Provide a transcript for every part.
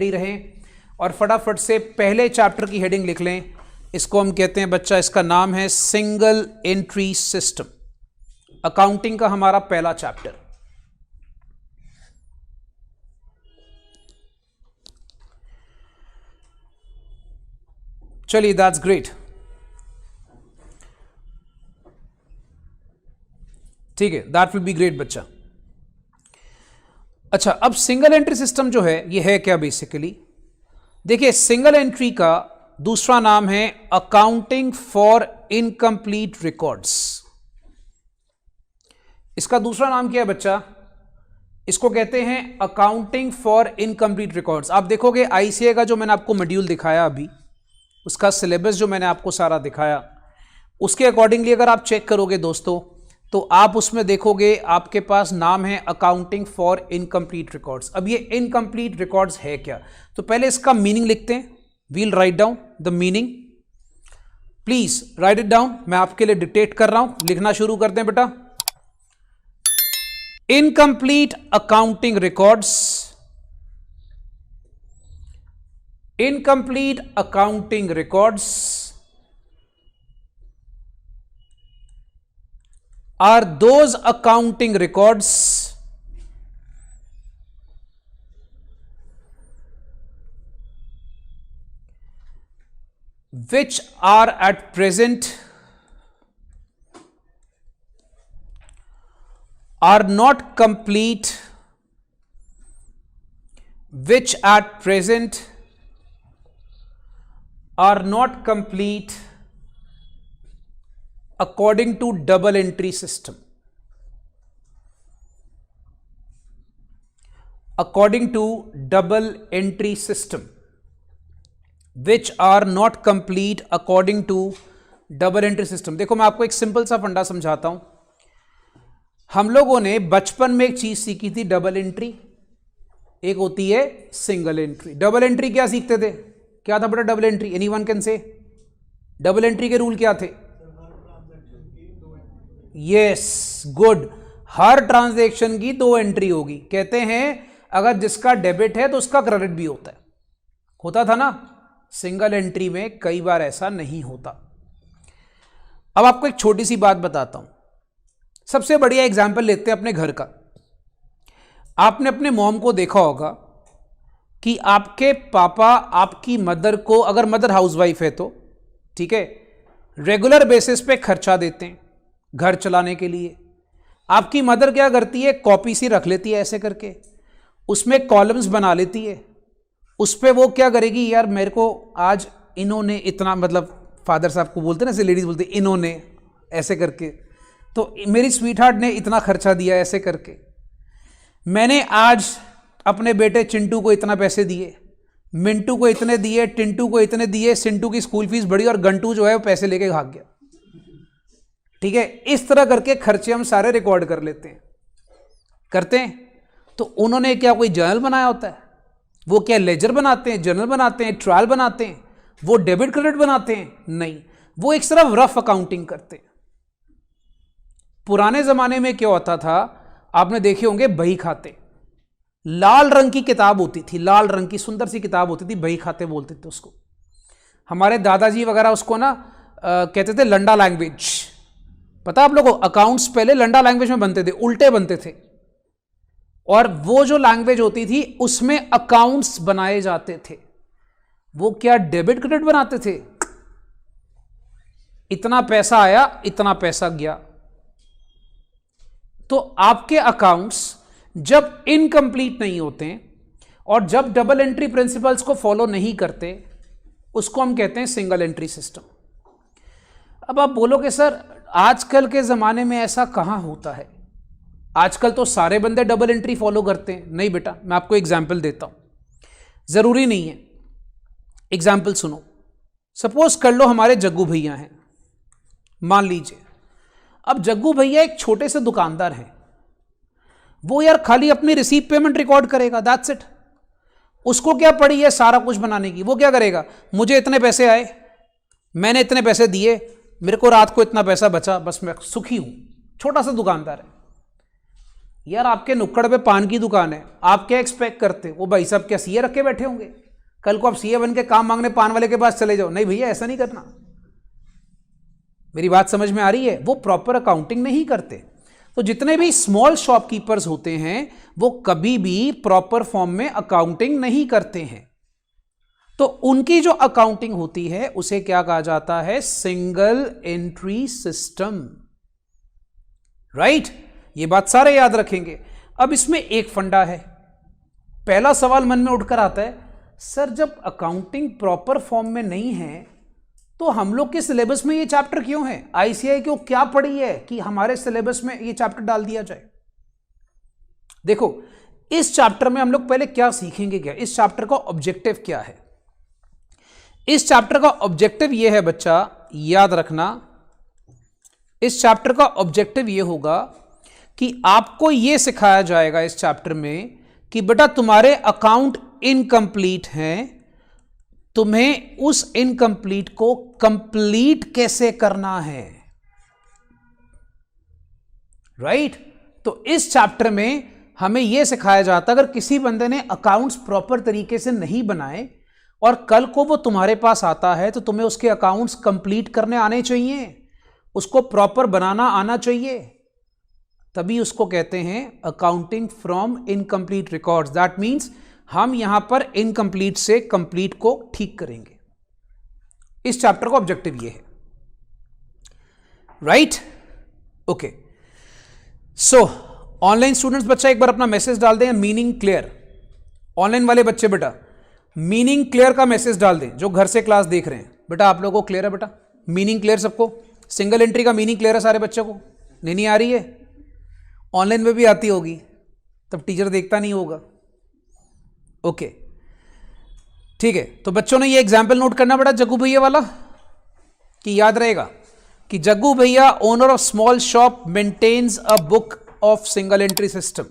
रहें और फटाफट से पहले चैप्टर की हेडिंग लिख लें। इसको हम कहते हैं बच्चा, इसका नाम है सिंगल एंट्री सिस्टम। अकाउंटिंग का हमारा पहला चैप्टर। चलिए, दैट्स ग्रेट। ठीक है, दैट विल बी ग्रेट बच्चा। अच्छा, अब सिंगल एंट्री सिस्टम जो है ये है क्या बेसिकली? देखिए, सिंगल एंट्री का दूसरा नाम है अकाउंटिंग फॉर इनकम्प्लीट रिकॉर्ड्स। इसका दूसरा नाम क्या है बच्चा? इसको कहते हैं अकाउंटिंग फॉर इनकम्प्लीट रिकॉर्ड्स। आप देखोगे आईसीए का जो मैंने आपको मॉड्यूल दिखाया अभी, उसका सिलेबस जो मैंने आपको सारा दिखाया, उसके अकॉर्डिंगली अगर आप चेक करोगे दोस्तों, तो आप उसमें देखोगे आपके पास नाम है अकाउंटिंग फॉर इनकम्प्लीट रिकॉर्ड्स। अब ये इनकम्प्लीट रिकॉर्ड्स है क्या? तो पहले इसका मीनिंग लिखते हैं। We'll write down the meaning, please write it down. मैं आपके लिए डिक्टेट कर रहा हूं, लिखना शुरू करते हैं बेटा। Incomplete accounting records, incomplete accounting records are those accounting records which are at present are not complete, which at present are not complete according to double entry system, according to double entry system, which are not complete according to double entry system। देखो, मैं आपको एक simple सा फंडा समझाता हूं। हम लोगों ने बचपन में एक चीज सीखी थी, डबल एंट्री। एक होती है सिंगल एंट्री। डबल एंट्री क्या सीखते थे? क्या था बेटा double entry? Anyone can say? Double entry के रूल क्या थे? Yes, good. हर ट्रांजैक्शन की 2 एंट्री होगी। कहते हैं अगर जिसका डेबिट है तो उसका क्रेडिट भी होता है। होता था ना? सिंगल एंट्री में कई बार ऐसा नहीं होता। अब आपको एक छोटी सी बात बताता हूं। सबसे बढ़िया एग्जाम्पल लेते हैं अपने घर का। आपने अपने मॉम को देखा होगा कि आपके पापा आपकी मदर को, अगर मदर हाउसवाइफ है तो ठीक है, रेगुलर बेसिस पे खर्चा देते हैं घर चलाने के लिए। आपकी मदर क्या करती है? कॉपी सी रख लेती है ऐसे करके, उसमें कॉलम्स बना लेती है। उस पर वो क्या करेगी, यार मेरे को आज इन्होंने इतना, मतलब फादर साहब को बोलते ना, ऐसे लेडीज बोलते इन्होंने, ऐसे करके, तो मेरी स्वीट हार्ट ने इतना खर्चा दिया ऐसे करके। मैंने आज अपने बेटे चिंटू को इतना पैसे दिए, मिंटू को इतने दिए, टिंटू को इतने दिए, सिंटू की स्कूल फीस बढ़ी और गंटू जो है वो पैसे लेके भाग गया। ठीक है, इस तरह करके खर्चे हम सारे रिकॉर्ड कर लेते हैं, करते हैं। तो उन्होंने क्या कोई जर्नल बनाया होता है? वो क्या लेजर बनाते हैं, जर्नल बनाते हैं, ट्रायल बनाते हैं, वो डेबिट क्रेडिट बनाते हैं? नहीं, वो एक सिर्फ रफ अकाउंटिंग करते हैं। पुराने जमाने में क्या होता था, आपने देखे होंगे बही खाते। लाल रंग की किताब होती थी, लाल रंग की सुंदर सी किताब होती थी, बही खाते बोलते थे उसको। हमारे दादाजी वगैरह उसको ना कहते थे लंडा लैंग्वेज। पता आप लोगों को, अकाउंट्स पहले लंडा लैंग्वेज में बनते थे, उल्टे बनते थे, और वो जो लैंग्वेज होती थी उसमें अकाउंट्स बनाए जाते थे। वो क्या डेबिट क्रेडिट बनाते थे? इतना पैसा आया, इतना पैसा गया। तो आपके अकाउंट्स जब इनकम्प्लीट नहीं होते और जब डबल एंट्री प्रिंसिपल्स को फॉलो नहीं करते, उसको हम कहते हैं सिंगल एंट्री सिस्टम। अब आप बोलोगे सर आजकल के ज़माने में ऐसा कहाँ होता है? आजकल तो सारे बंदे डबल एंट्री फॉलो करते हैं। नहीं बेटा, मैं आपको एग्जाम्पल देता हूँ, ज़रूरी नहीं है। एग्जाम्पल सुनो। सपोज कर लो हमारे जग्गू भैया हैं, मान लीजिए। अब जग्गू भैया एक छोटे से दुकानदार हैं। वो यार खाली अपनी रिसीव पेमेंट रिकॉर्ड करेगा, दैट्स इट। उसको क्या पड़ी है सारा कुछ बनाने की? वो क्या करेगा, मुझे इतने पैसे आए, मैंने इतने पैसे दिए, मेरे को रात को इतना पैसा बचा, बस मैं सुखी हूं। छोटा सा दुकानदार है यार, आपके नुक्कड़ पे पान की दुकान है, आप क्या एक्सपेक्ट करते? वो भाई साहब क्या सीए रख के बैठे होंगे? कल को आप सीए बन के काम मांगने पान वाले के पास चले जाओ? नहीं भैया, ऐसा नहीं करना। मेरी बात समझ में आ रही है? वो प्रॉपर अकाउंटिंग नहीं करते। तो जितने भी स्मॉल शॉपकीपर्स होते हैं वो कभी भी प्रॉपर फॉर्म में अकाउंटिंग नहीं करते हैं। तो उनकी जो अकाउंटिंग होती है उसे क्या कहा जाता है? Single entry system. राइट? ये बात सारे याद रखेंगे। अब इसमें एक फंडा है। पहला सवाल मन में उठकर आता है, सर जब अकाउंटिंग प्रॉपर फॉर्म में नहीं है तो हम लोग के सिलेबस में ये चैप्टर क्यों है? आईसीआई क्यों क्या पढ़ी है कि हमारे सिलेबस में ये चैप्टर डाल दिया जाए? देखो, इस चैप्टर में हम लोग पहले क्या सीखेंगे, क्या इस चैप्टर का ऑब्जेक्टिव क्या है? इस चैप्टर का ऑब्जेक्टिव यह है बच्चा, याद रखना, इस चैप्टर का ऑब्जेक्टिव यह होगा कि आपको यह सिखाया जाएगा इस चैप्टर में कि बेटा तुम्हारे अकाउंट इनकम्प्लीट हैं, तुम्हें उस इनकम्प्लीट को कंप्लीट कैसे करना है। राइट? तो इस चैप्टर में हमें यह सिखाया जाता है अगर किसी बंदे ने अकाउंट्स प्रॉपर तरीके से नहीं बनाए और कल को वो तुम्हारे पास आता है तो तुम्हें उसके अकाउंट्स कंप्लीट करने आने चाहिए, उसको प्रॉपर बनाना आना चाहिए, तभी उसको कहते हैं accounting from incomplete records. That means हम यहां पर इनकम्प्लीट से कंप्लीट को ठीक करेंगे। इस चैप्टर का ऑब्जेक्टिव ये है। राइट? ओके, सो ऑनलाइन स्टूडेंट्स बच्चा एक बार अपना मैसेज डाल दें, मीनिंग क्लियर। ऑनलाइन वाले बच्चे बेटा मीनिंग क्लियर का मैसेज डाल दें, जो घर से क्लास देख रहे हैं। बेटा आप लोगों को क्लियर है? बेटा मीनिंग क्लियर सबको? सिंगल एंट्री का मीनिंग क्लियर है सारे बच्चों को? नहीं आ रही है? ऑनलाइन में भी आती होगी, तब टीचर देखता नहीं होगा। ओके, ठीक है। तो बच्चों ने ये एग्जाम्पल नोट करना बेटा जग्गू भैया वाला, कि याद रहेगा कि जग्गू भैया owner of small shop maintains a book of single entry system.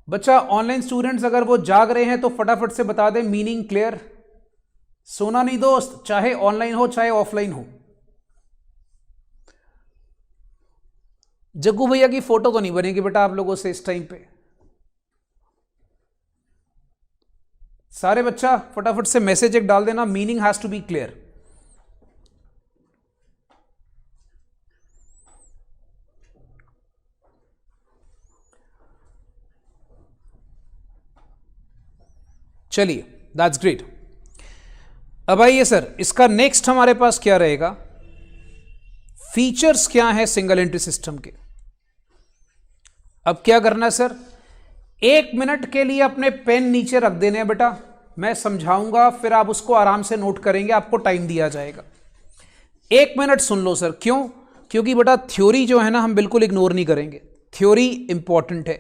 बच्चा ऑनलाइन स्टूडेंट्स अगर वो जाग रहे हैं तो फटाफट से बता दें मीनिंग क्लियर। सोना नहीं दोस्त, चाहे ऑनलाइन हो चाहे ऑफलाइन हो। जग्गू भैया की फोटो तो नहीं बनेगी बेटा आप लोगों से इस टाइम पे। सारे बच्चा फटाफट से मैसेज एक डाल देना, meaning has to be clear. चलिए, दैट्स ग्रेट। अब आइए सर, इसका नेक्स्ट हमारे पास क्या रहेगा? फीचर्स क्या है सिंगल एंट्री सिस्टम के। अब क्या करना है सर? 1 मिनट के लिए अपने पेन नीचे रख देने हैं बेटा, मैं समझाऊंगा, फिर आप उसको आराम से नोट करेंगे, आपको टाइम दिया जाएगा। 1 मिनट सुन लो सर। क्यों? क्योंकि बेटा थ्योरी जो है ना हम बिल्कुल इग्नोर नहीं करेंगे, थ्योरी इंपॉर्टेंट है।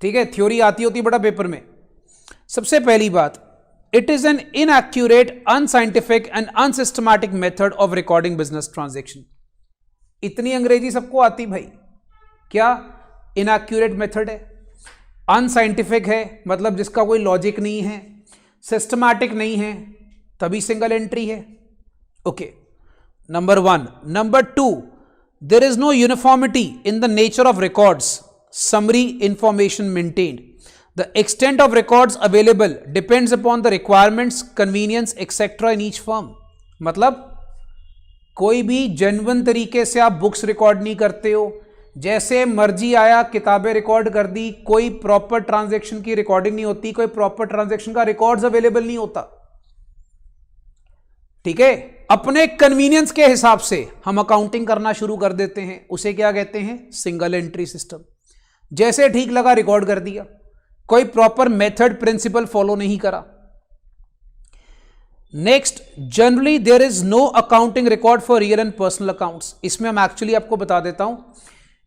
ठीक है, थ्योरी आती होती है बेटा पेपर में। सबसे पहली बात, it is an inaccurate, unscientific and unsystematic method of recording business transaction. इतनी अंग्रेजी सबको आती भाई? क्या इनएक्यूरेट मेथड है, अनसाइंटिफिक है मतलब जिसका कोई लॉजिक नहीं है, सिस्टमैटिक नहीं है, तभी सिंगल एंट्री है। Okay, number 1। Number 2, there is no uniformity in the nature of records, summary information maintained, the extent of records available depends upon the requirements, convenience etcetera in each firm. मतलब कोई भी genuine तरीके से आप books record नहीं करते हो, जैसे मर्जी आया किताबें रिकॉर्ड कर दी, कोई प्रॉपर ट्रांजैक्शन की रिकॉर्डिंग नहीं होती, कोई प्रॉपर ट्रांजैक्शन का रिकॉर्ड्स अवेलेबल नहीं होता। ठीक है, अपने कन्वीनियंस के हिसाब से हम अकाउंटिंग करना शुरू कर देते हैं, उसे क्या कहते हैं? Single entry system. जैसे ठीक लगा रिकॉर्ड कर दिया, कोई प्रॉपर मेथड प्रिंसिपल फॉलो नहीं करा। Next, generally there is no accounting record for real and personal accounts. इसमें हम एक्चुअली आपको बता देता हूं,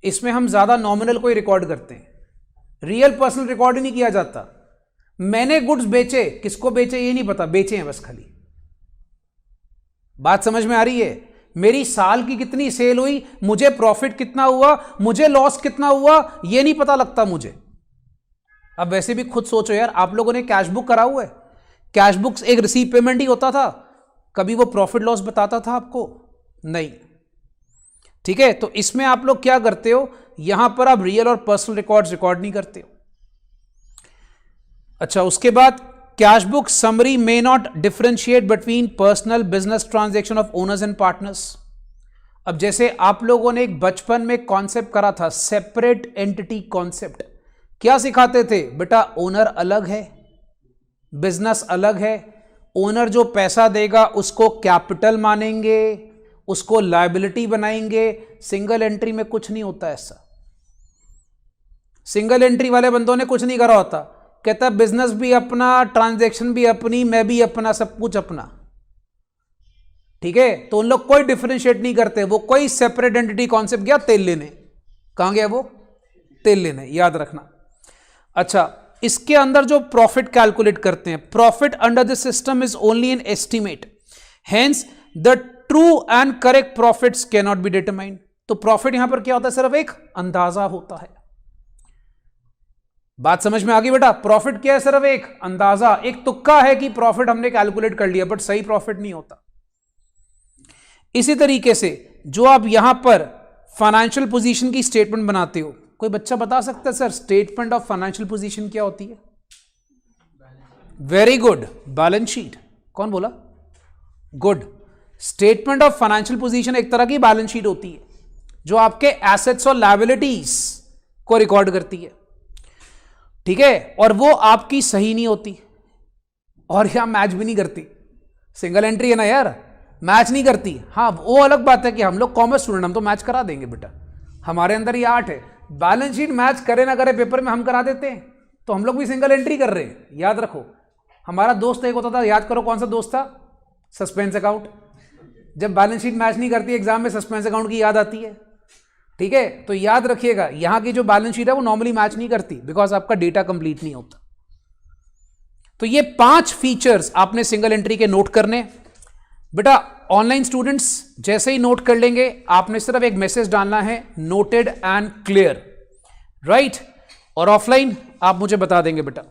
इसमें हम ज्यादा नॉमिनल को ही रिकॉर्ड करते हैं, रियल पर्सनल रिकॉर्ड ही नहीं किया जाता। मैंने गुड्स बेचे, किसको बेचे ये नहीं पता, बेचे हैं बस खाली। बात समझ में आ रही है? मेरी साल की कितनी सेल हुई, मुझे प्रॉफिट कितना हुआ, मुझे लॉस कितना हुआ, ये नहीं पता लगता मुझे। अब वैसे भी खुद सोचो यार, आप लोगों ने कैश बुक करा हुआ है? कैश बुक एक रिसीव पेमेंट ही होता था, कभी वो प्रॉफिट लॉस बताता था आपको? नहीं। ठीक है, तो इसमें आप लोग क्या करते हो, यहां पर आप रियल और पर्सनल रिकॉर्ड्स रिकॉर्ड नहीं करते हो। अच्छा, उसके बाद cash book summary may not differentiate between personal business transaction of owners and partners. अब जैसे आप लोगों ने एक बचपन में कॉन्सेप्ट करा था, सेपरेट एंटिटी कॉन्सेप्ट। क्या सिखाते थे बेटा, ओनर अलग है, बिजनेस अलग है। ओनर जो पैसा देगा उसको कैपिटल मानेंगे, उसको लायबिलिटी बनाएंगे। सिंगल एंट्री में कुछ नहीं होता ऐसा। सिंगल एंट्री वाले बंदों ने कुछ नहीं करा होता, कहता बिजनेस भी अपना, ट्रांजैक्शन भी अपनी, मैं भी अपना, सब कुछ अपना। ठीक है, तो उन लोग कोई डिफरेंशिएट नहीं करते, वो कोई सेपरेट एंटिटी कॉन्सेप्ट गया तेल लेने। कहां गया वो? तेल लेने, याद रखना। अच्छा, इसके अंदर जो प्रॉफिट कैलकुलेट करते हैं, profit under this system is only an estimate, hence the true and correct profits can not be determined. तो प्रॉफिट यहां पर क्या होता है, सिर्फ एक अंदाजा होता है। बात समझ में आ गई बेटा? प्रॉफिट क्या है? सिर्फ एक अंदाजा, एक तुक्का है कि प्रॉफिट हमने कैलकुलेट कर लिया, बट सही प्रॉफिट नहीं होता। इसी तरीके से जो आप यहां पर फाइनेंशियल पोजीशन की स्टेटमेंट बनाते हो, कोई बच्चा बता सकता है sir statement of financial position क्या होती है? Very good, balance sheet. कौन बोला? Good. Statement of financial position एक तरह की बैलेंस शीट होती है जो आपके एसेट्स और लायबिलिटीज को रिकॉर्ड करती है। ठीक है, और वो आपकी सही नहीं होती और यहां मैच भी नहीं करती। सिंगल एंट्री है ना यार, मैच नहीं करती। हाँ, वो अलग बात है कि हम लोग कॉमर्स स्टूडेंट, हम तो मैच करा देंगे बेटा, हमारे अंदर ये आर्ट है। बैलेंस शीट मैच करे ना करे पेपर में हम करा देते हैं, तो हम लोग भी सिंगल एंट्री कर रहे हैं। याद रखो, हमारा दोस्त एक होता था, याद करो कौन सा दोस्त था? Suspense account. जब बैलेंस शीट मैच नहीं करती एग्जाम में, सस्पेंस अकाउंट की याद आती है। ठीक है, तो याद रखिएगा, यहां की जो बैलेंस शीट है वो नॉर्मली मैच नहीं करती, बिकॉज आपका डेटा कंप्लीट नहीं होता। तो ये 5 फीचर्स आपने सिंगल एंट्री के नोट करने बेटा। ऑनलाइन स्टूडेंट्स जैसे ही नोट कर लेंगे, आपने सिर्फ एक मैसेज डालना है, नोटेड एंड क्लियर, राइट। और ऑफलाइन आप मुझे बता देंगे बेटा।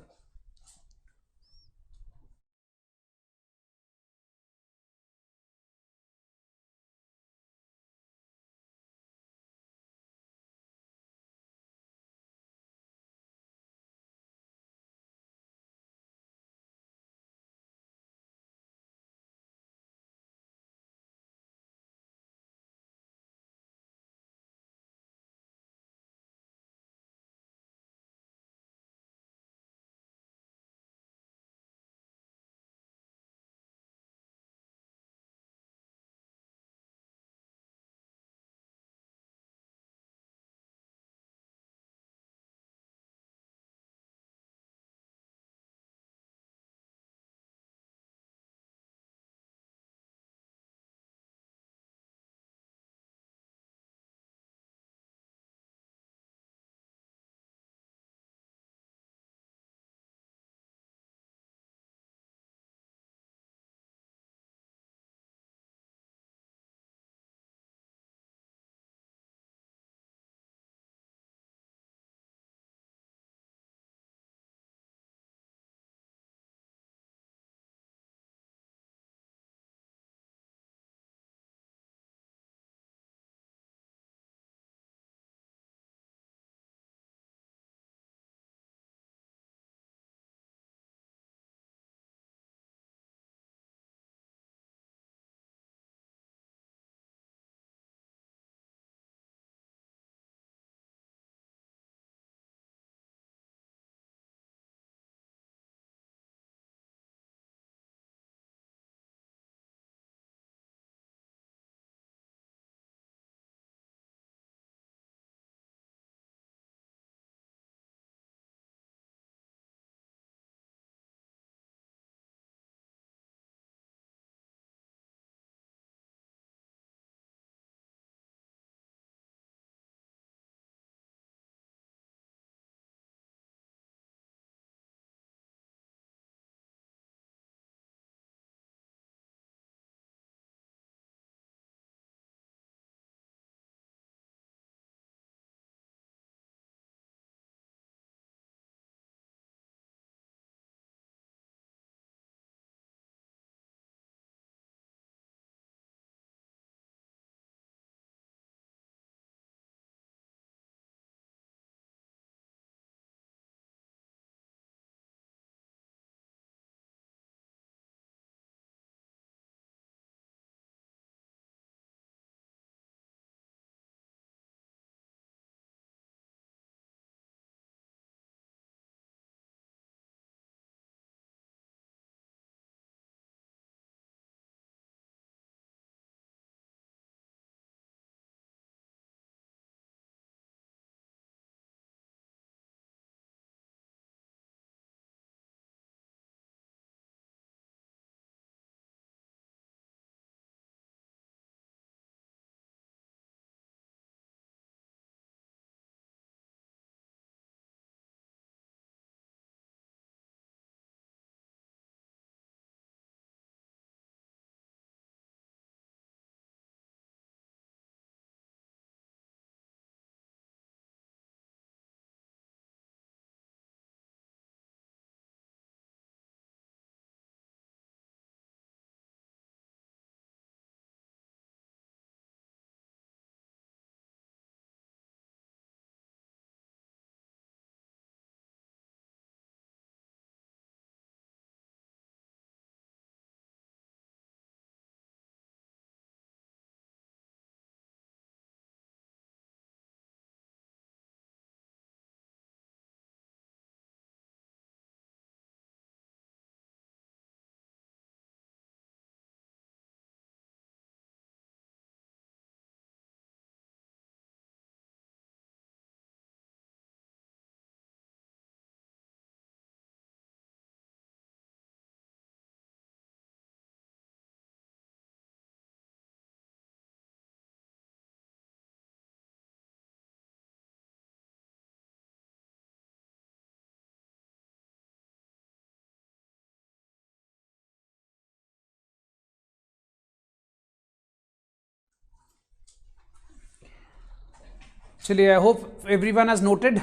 चलिए, I hope everyone has noted.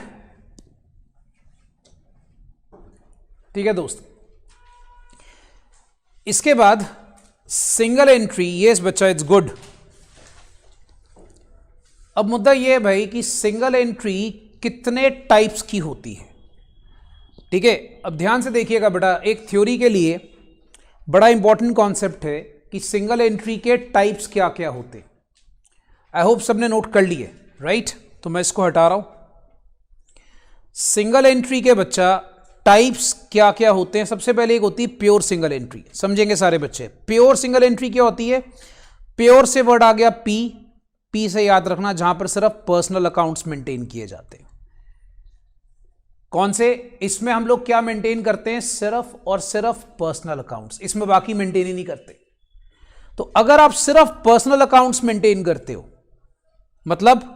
ठीक है दोस्त, इसके बाद सिंगल एंट्री, यस बच्चा, इट्स गुड। अब मुद्दा यह है भाई कि सिंगल एंट्री कितने टाइप्स की होती है। ठीक है, अब ध्यान से देखिएगा बेटा, एक थ्योरी के लिए बड़ा इंपॉर्टेंट कॉन्सेप्ट है कि सिंगल एंट्री के टाइप्स क्या क्या होते हैं। आई होप सबने नोट कर लिए, राइट? तो मैं इसको हटा रहा हूं। सिंगल एंट्री के बच्चा टाइप्स क्या क्या होते हैं। सबसे पहले एक होती है प्योर सिंगल एंट्री, समझेंगे सारे बच्चे। प्योर सिंगल एंट्री क्या होती है? प्योर से वर्ड आ गया पी, पी से याद रखना, जहां पर सिर्फ पर्सनल अकाउंट्स मेंटेन किए जाते हैं। कौन से? इसमें हम लोग क्या मेंटेन करते हैं? सिर्फ और सिर्फ पर्सनल अकाउंट्स, इसमें बाकी मेंटेन ही नहीं करते। तो अगर आप सिर्फ पर्सनल अकाउंट्स मेंटेन करते हो, मतलब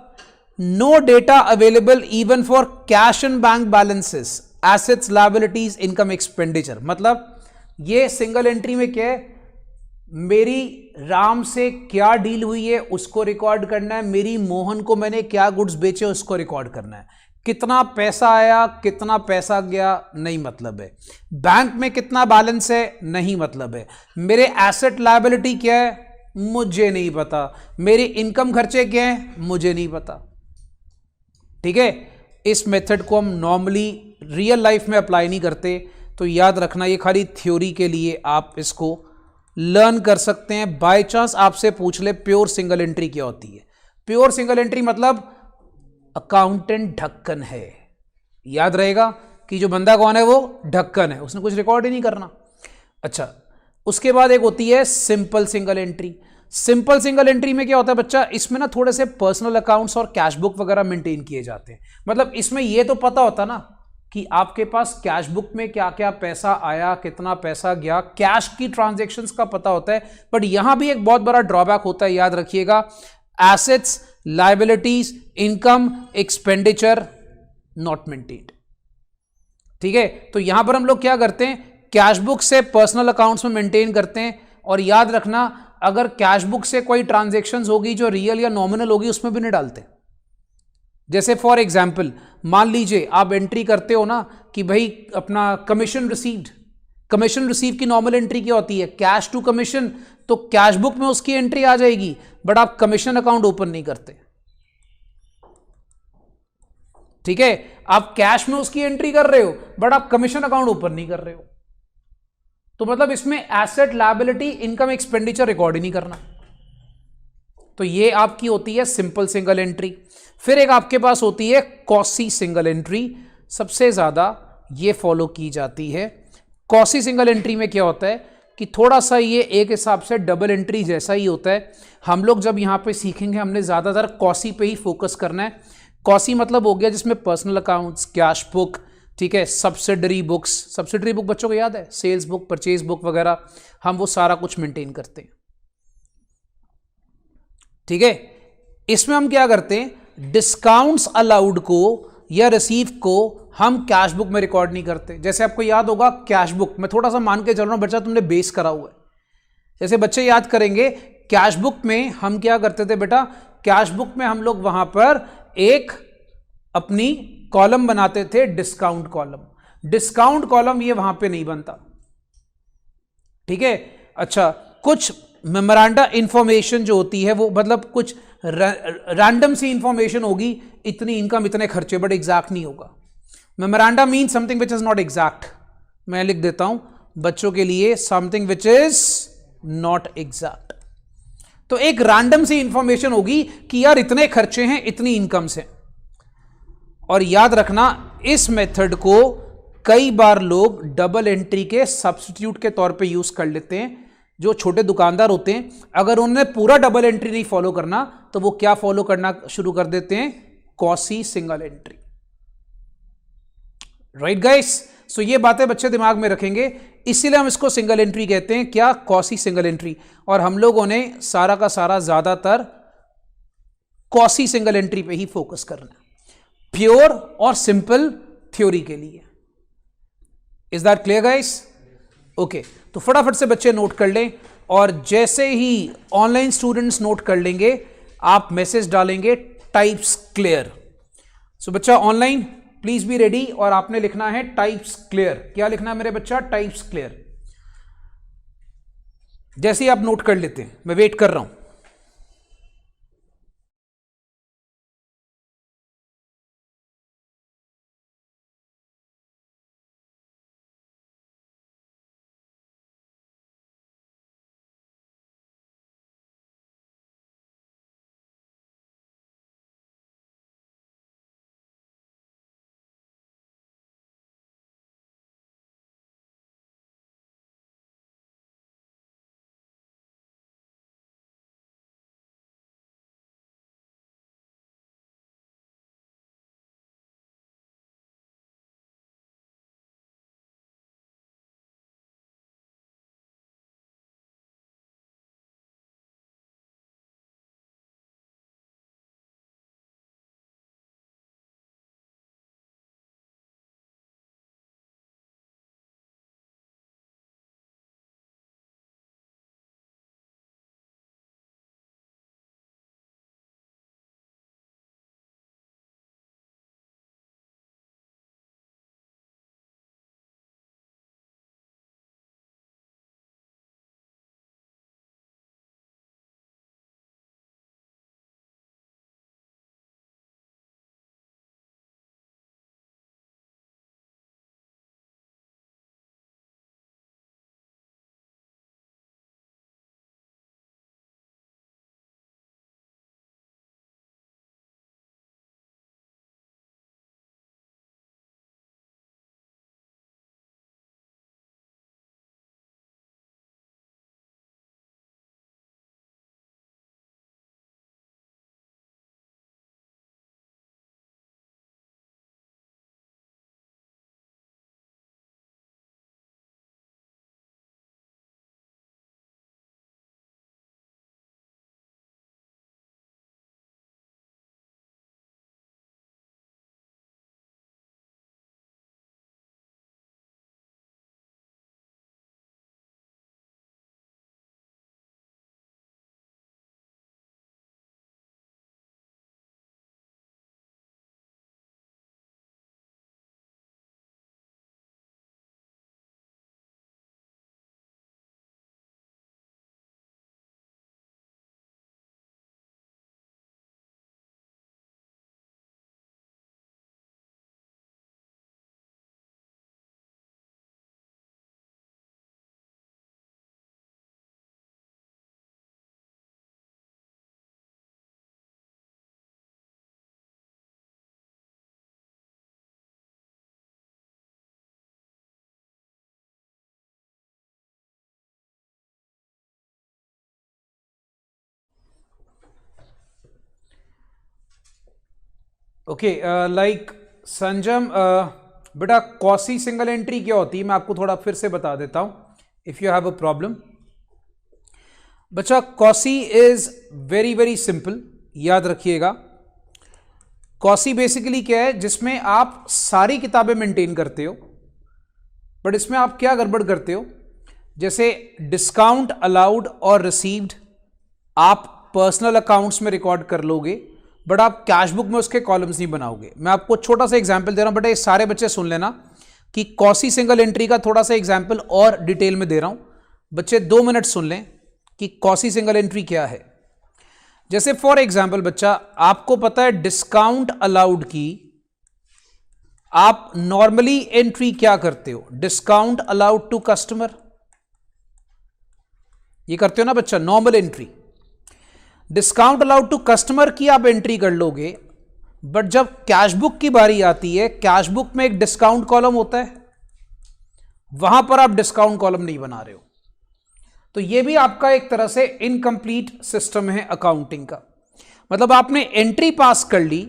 no data available even for cash and bank balances, assets, liabilities, income, expenditure, मतलब ये सिंगल एंट्री में क्या है? मेरी राम से क्या डील हुई है उसको रिकॉर्ड करना है, मेरी मोहन को मैंने क्या गुड्स बेचे उसको रिकॉर्ड करना है, कितना पैसा आया कितना पैसा गया नहीं मतलब है, बैंक में कितना बैलेंस है नहीं मतलब है, मेरे एसेट लायबिलिटी क्या है मुझे नहीं पता, मेरे इनकम खर्चे क्या है मुझे नहीं पता। ठीक है, इस मेथड को हम नॉर्मली रियल लाइफ में अप्लाई नहीं करते, तो याद रखना ये खाली थ्योरी के लिए आप इसको लर्न कर सकते हैं। बाय चांस आपसे पूछ ले प्योर सिंगल एंट्री क्या होती है। प्योर सिंगल एंट्री मतलब अकाउंटेंट ढक्कन है, याद रहेगा कि जो बंदा कौन है वो ढक्कन है, उसने कुछ रिकॉर्ड ही नहीं करना। अच्छा, उसके बाद एक होती है simple single entry. Simple single entry में क्या होता है बच्चा? इसमें ना थोड़े से पर्सनल अकाउंट्स और कैश बुक वगैरह मेंटेन किए जाते हैं। मतलब इसमें ये तो पता होता ना कि आपके पास कैश बुक में क्या क्या पैसा आया कितना पैसा गया, कैश की ट्रांजैक्शंस का पता होता है। बट यहां भी एक बहुत बड़ा ड्रॉबैक होता है, याद रखिएगा, assets, liabilities, income, expenditure not maintained. ठीक है, तो यहां पर हम लोग क्या करते हैं? कैश बुक से पर्सनल अकाउंट्स में मेंटेन करते हैं। और याद रखना, अगर कैश बुक से कोई ट्रांजैक्शंस होगी जो रियल या नॉमिनल होगी उसमें भी नहीं डालते। जैसे फॉर एग्जाम्पल मान लीजिए आप एंट्री करते हो ना कि भाई अपना कमीशन रिसीव्ड, कमीशन रिसीव की नॉर्मल एंट्री क्या होती है? कैश टू कमीशन, तो कैश बुक में उसकी एंट्री आ जाएगी, बट आप कमीशन अकाउंट ओपन नहीं करते। ठीक है, आप कैश में उसकी एंट्री कर रहे हो बट आप कमीशन अकाउंट ओपन नहीं कर रहे हो। तो मतलब इसमें asset, liability, income, expenditure record ही नहीं करना। तो ये आपकी होती है सिंपल सिंगल एंट्री। फिर एक आपके पास होती है कॉसी सिंगल एंट्री, सबसे ज्यादा ये फॉलो की जाती है। कॉसी सिंगल एंट्री में क्या होता है कि थोड़ा सा ये एक हिसाब से डबल एंट्री जैसा ही होता है। हम लोग जब यहां पे सीखेंगे हमने ज्यादातर कॉसी पे ही फोकस करना है। कॉसी मतलब हो गया जिसमें पर्सनल अकाउंट्स, कैश बुक, ठीक है, सब्सिडरी बुक्स, सब्सिडरी बुक बच्चों को याद है, सेल्स बुक, परचेज बुक वगैरह, हम वो सारा कुछ मेंटेन करते हैं। ठीक है, इसमें हम क्या करते हैं? डिस्काउंट्स अलाउड को या रिसीव को हम कैश बुक में रिकॉर्ड नहीं करते। जैसे आपको याद होगा कैश बुक, मैं थोड़ा सा मान के चल रहा हूं बच्चा तुमने बेस करा हुआ है, जैसे बच्चे याद करेंगे कैश बुक में हम क्या करते थे बेटा? कैश बुक में हम लोग वहां पर एक अपनी कॉलम बनाते थे, डिस्काउंट कॉलम। डिस्काउंट कॉलम ये वहां पे नहीं बनता। ठीक है, अच्छा, कुछ मेमोरेंडा इंफॉर्मेशन जो होती है वो मतलब कुछ रैंडम सी इंफॉर्मेशन होगी, इतनी इनकम इतने खर्चे, बट एग्जैक्ट नहीं होगा। Memoranda mean something which is not exact. मैं लिख देता हूं बच्चों के लिए, something which is not exact. तो एक रैंडम सी इंफॉर्मेशन होगी कि यार इतने खर्चे हैं, इतनी इनकम से। और याद रखना इस मेथड को कई बार लोग डबल एंट्री के सब्स्टिट्यूट के तौर पे यूज कर लेते हैं। जो छोटे दुकानदार होते हैं, अगर उन्होंने पूरा डबल एंट्री नहीं फॉलो करना तो वो क्या फॉलो करना शुरू कर देते हैं? कॉसी single entry. Right guys, so ये बातें बच्चे दिमाग में रखेंगे, इसीलिए हम इसको सिंगल एंट्री कहते हैं। क्या? Quasi single entry. और हम लोगों ने सारा का सारा ज्यादातर कॉसी सिंगल एंट्री पे ही फोकस करना है, प्योर और सिंपल थ्योरी के लिए। Is that clear guys? Okay, तो फटाफट से बच्चे नोट कर लें, और जैसे ही ऑनलाइन स्टूडेंट्स नोट कर लेंगे आप मैसेज डालेंगे टाइप्स क्लियर। सो बच्चा ऑनलाइन प्लीज बी रेडी, और आपने लिखना है टाइप्स क्लियर। क्या लिखना है मेरे बच्चा? Types clear. जैसे ही आप नोट कर लेते हैं, मैं वेट कर रहा हूं। ओके, लाइक संजम, बेटा कॉसी सिंगल एंट्री क्या होती है, मैं आपको थोड़ा फिर से बता देता हूं, if you have a problem. बच्चा कॉसी इज वेरी वेरी सिंपल, याद रखिएगा। कॉसी बेसिकली क्या है, जिसमें आप सारी किताबें मेंटेन करते हो, बट इसमें आप क्या गड़बड़ करते हो, जैसे डिस्काउंट अलाउड और रिसीव्ड आप पर्सनल अकाउंट्स में रिकॉर्ड कर लोगे, बट आप कैश बुक में उसके कॉलम्स नहीं बनाओगे। मैं आपको छोटा सा एग्जांपल दे रहा हूं, बट ये सारे बच्चे सुन लेना कि कॉसी सिंगल एंट्री का थोड़ा सा एग्जांपल और डिटेल में दे रहा हूं। बच्चे 2 मिनट सुन लें कि कॉसी सिंगल एंट्री क्या है। जैसे फॉर एग्जांपल बच्चा, आपको पता है डिस्काउंट अलाउड की आप नॉर्मली एंट्री क्या करते हो, डिस्काउंट अलाउड टू कस्टमर, ये करते हो ना बच्चा, normal entry. Discount allowed to customer की आप एंट्री कर लोगे, बट जब कैश बुक की बारी आती है, कैश बुक में एक डिस्काउंट कॉलम होता है, वहां पर आप डिस्काउंट कॉलम नहीं बना रहे हो। तो यह भी आपका एक तरह से इनकंप्लीट सिस्टम है अकाउंटिंग का। मतलब आपने एंट्री पास कर ली,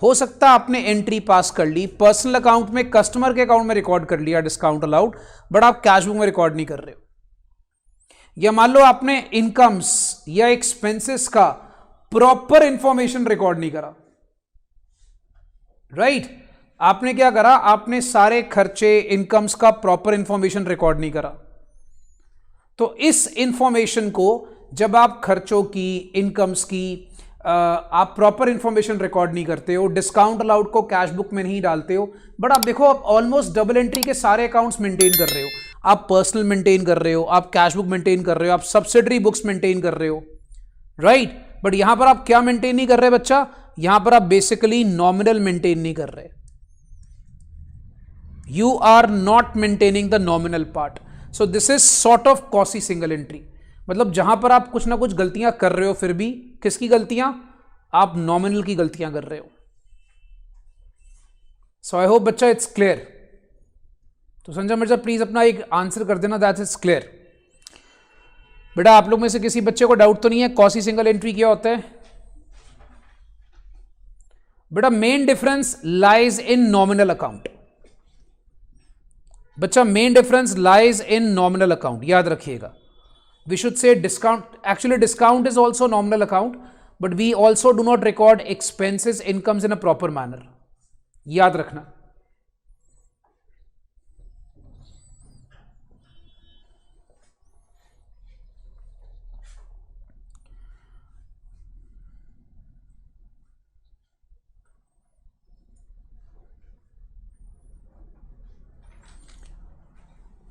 हो सकता है आपने एंट्री पास कर ली पर्सनल अकाउंट में, कस्टमर के अकाउंट में रिकॉर्ड कर लिया डिस्काउंट अलाउड, बट आप कैश बुक में रिकॉर्ड नहीं कर रहे हो। या मान लो आपने इनकम्स या एक्सपेंसेस का प्रॉपर इंफॉर्मेशन रिकॉर्ड नहीं करा, राइट? आपने क्या करा, आपने सारे खर्चे इनकम्स का प्रॉपर इंफॉर्मेशन रिकॉर्ड नहीं करा। तो इस इंफॉर्मेशन को जब आप खर्चों की, इनकम्स की, आप प्रॉपर इंफॉर्मेशन रिकॉर्ड नहीं करते हो, डिस्काउंट अलाउड को कैश बुक में नहीं डालते हो। बट आप देखो, आप ऑलमोस्ट डबल एंट्री के सारे अकाउंट्स मेंटेन कर रहे हो। आप पर्सनल मेंटेन कर रहे हो, आप कैश बुक मेंटेन कर रहे हो, आप सब्सिडरी बुक्स मेंटेन कर रहे हो, राइट। बट यहां पर आप क्या मेंटेन नहीं कर रहे बच्चा? यहां पर आप बेसिकली नॉमिनल मेंटेन नहीं कर रहे। You are not maintaining the nominal part. So this is sort of quasi single entry. मतलब जहां पर आप कुछ ना कुछ गलतियां कर रहे हो, फिर भी किसकी गलतियां? आप नॉमिनल की गलतियां कर रहे हो। सो आई होप बच्चा इट्स क्लियर। तो संजय मिर्जा प्लीज अपना एक आंसर कर देना, दैट इज क्लियर। बेटा आप लोग में से किसी बच्चे को डाउट तो नहीं है कॉसी सिंगल एंट्री क्या होता है? बेटा main difference lies in nominal account. बच्चा main difference lies in nominal account, याद रखिएगा। We should say discount, actually discount is also nominal account, but we also do not record expenses incomes in a proper manner, याद रखना।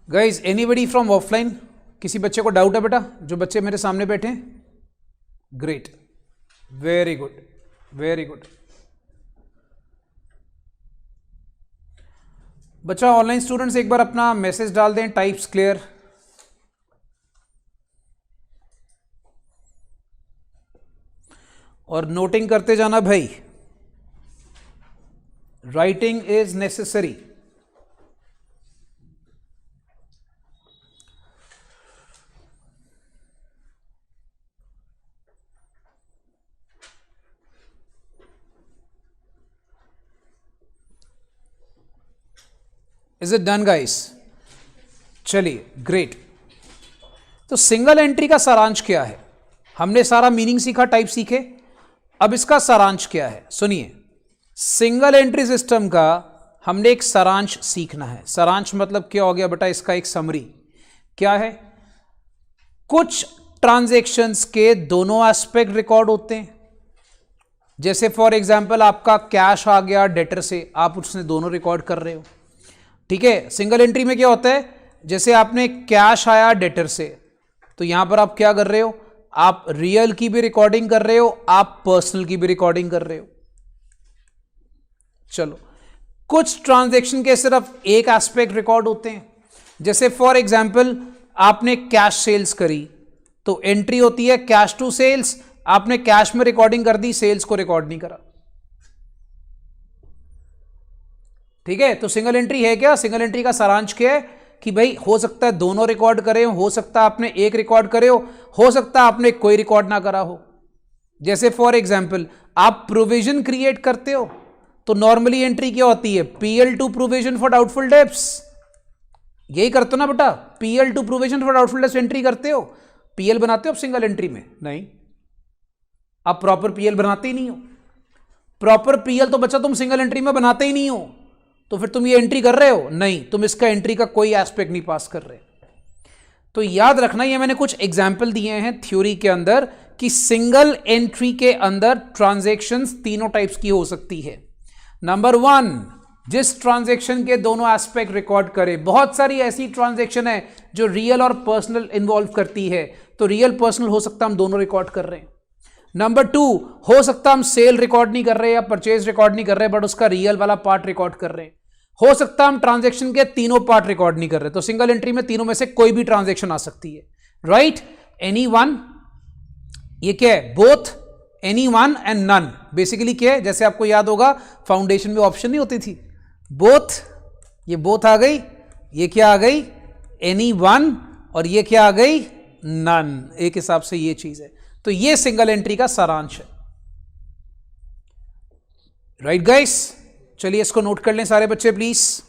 Guys anybody from offline? किसी बच्चे को doubt है बेटा? जो बच्चे मेरे सामने बैठे हैं, great, very good, very good. बच्चा ऑनलाइन स्टूडेंट्स एक बार अपना मैसेज डाल दें, टाइप्स क्लियर। और नोटिंग करते जाना भाई, writing is necessary. Is it done guys? चलिए ग्रेट। तो सिंगल एंट्री का सारांश क्या है? हमने सारा मीनिंग सीखा, टाइप सीखे। अब इसका सारांश क्या है सुनिए। सिंगल एंट्री सिस्टम का हमने एक सारांश सीखना है। सारांश मतलब क्या हो गया बेटा? इसका एक समरी क्या है? कुछ ट्रांजैक्शंस के दोनों एस्पेक्ट रिकॉर्ड होते हैं। जैसे फॉर एग्जांपल आपका कैश आ गया डेटर से, आप उसने दोनों रिकॉर्ड कर रहे हो, ठीक है। सिंगल एंट्री में क्या होता है? जैसे आपने कैश आया डेटर से, तो यहां पर आप क्या कर रहे हो? आप रियल की भी रिकॉर्डिंग कर रहे हो, आप पर्सनल की भी रिकॉर्डिंग कर रहे हो। चलो, कुछ ट्रांजैक्शन के सिर्फ एक एस्पेक्ट रिकॉर्ड होते हैं। जैसे फॉर एग्जांपल आपने कैश सेल्स करी, तो एंट्री होती है कैश टू सेल्स। आपने कैश में रिकॉर्डिंग कर दी, सेल्स को रिकॉर्ड नहीं करा, ठीक है। तो सिंगल एंट्री है क्या? सिंगल एंट्री का सारांश क्या है कि भाई हो सकता है दोनों रिकॉर्ड करे हो सकता है आपने एक रिकॉर्ड करे हो सकता है आपने कोई रिकॉर्ड ना करा हो। जैसे फॉर एग्जांपल आप प्रोविजन क्रिएट करते हो, तो नॉर्मली एंट्री क्या होती है? PL to provision for doubtful debts. यही करते हो ना बेटा? PL to provision for doubtful debts entry करते हो। पीएल बनाते हो आप सिंगल एंट्री में? नहीं, आप प्रॉपर पीएल बनाते ही नहीं हो। प्रॉपर पीएल तो बच्चा तुम सिंगल एंट्री में बनाते ही नहीं हो, तो फिर तुम ये एंट्री कर रहे हो? नहीं, तुम इसका एंट्री का कोई एस्पेक्ट नहीं पास कर रहे। तो याद रखना, ये मैंने कुछ एग्जाम्पल दिए हैं थ्योरी के अंदर कि सिंगल एंट्री के अंदर ट्रांजैक्शंस तीनों टाइप्स की हो सकती है। नंबर 1, जिस ट्रांजैक्शन के दोनों एस्पेक्ट रिकॉर्ड करे। बहुत सारी ऐसी ट्रांजैक्शन है जो रियल और पर्सनल इन्वॉल्व करती है, तो रियल पर्सनल हो सकता है हम दोनों रिकॉर्ड कर रहे हैं। नंबर 2, हो सकता हम सेल रिकॉर्ड नहीं कर रहे या परचेज रिकॉर्ड नहीं कर रहे, बट उसका रियल वाला पार्ट रिकॉर्ड कर रहे हैं। हो सकता हम ट्रांजैक्शन के तीनों पार्ट रिकॉर्ड नहीं कर रहे, तो सिंगल एंट्री में तीनों में से कोई भी ट्रांजैक्शन आ सकती है, राइट? एनी वन, ये क्या है? Both, any one and none. Basically क्या है? जैसे आपको याद होगा फाउंडेशन में ऑप्शन नहीं होती थी, बोथ, ये बोथ आ गई, ये क्या आ गई? एनी वन, और ये क्या आ गई? नन। एक हिसाब से ये चीज है। तो ये सिंगल एंट्री का सारांश है, राइट गाइस? चलिए इसको नोट कर लें सारे बच्चे please.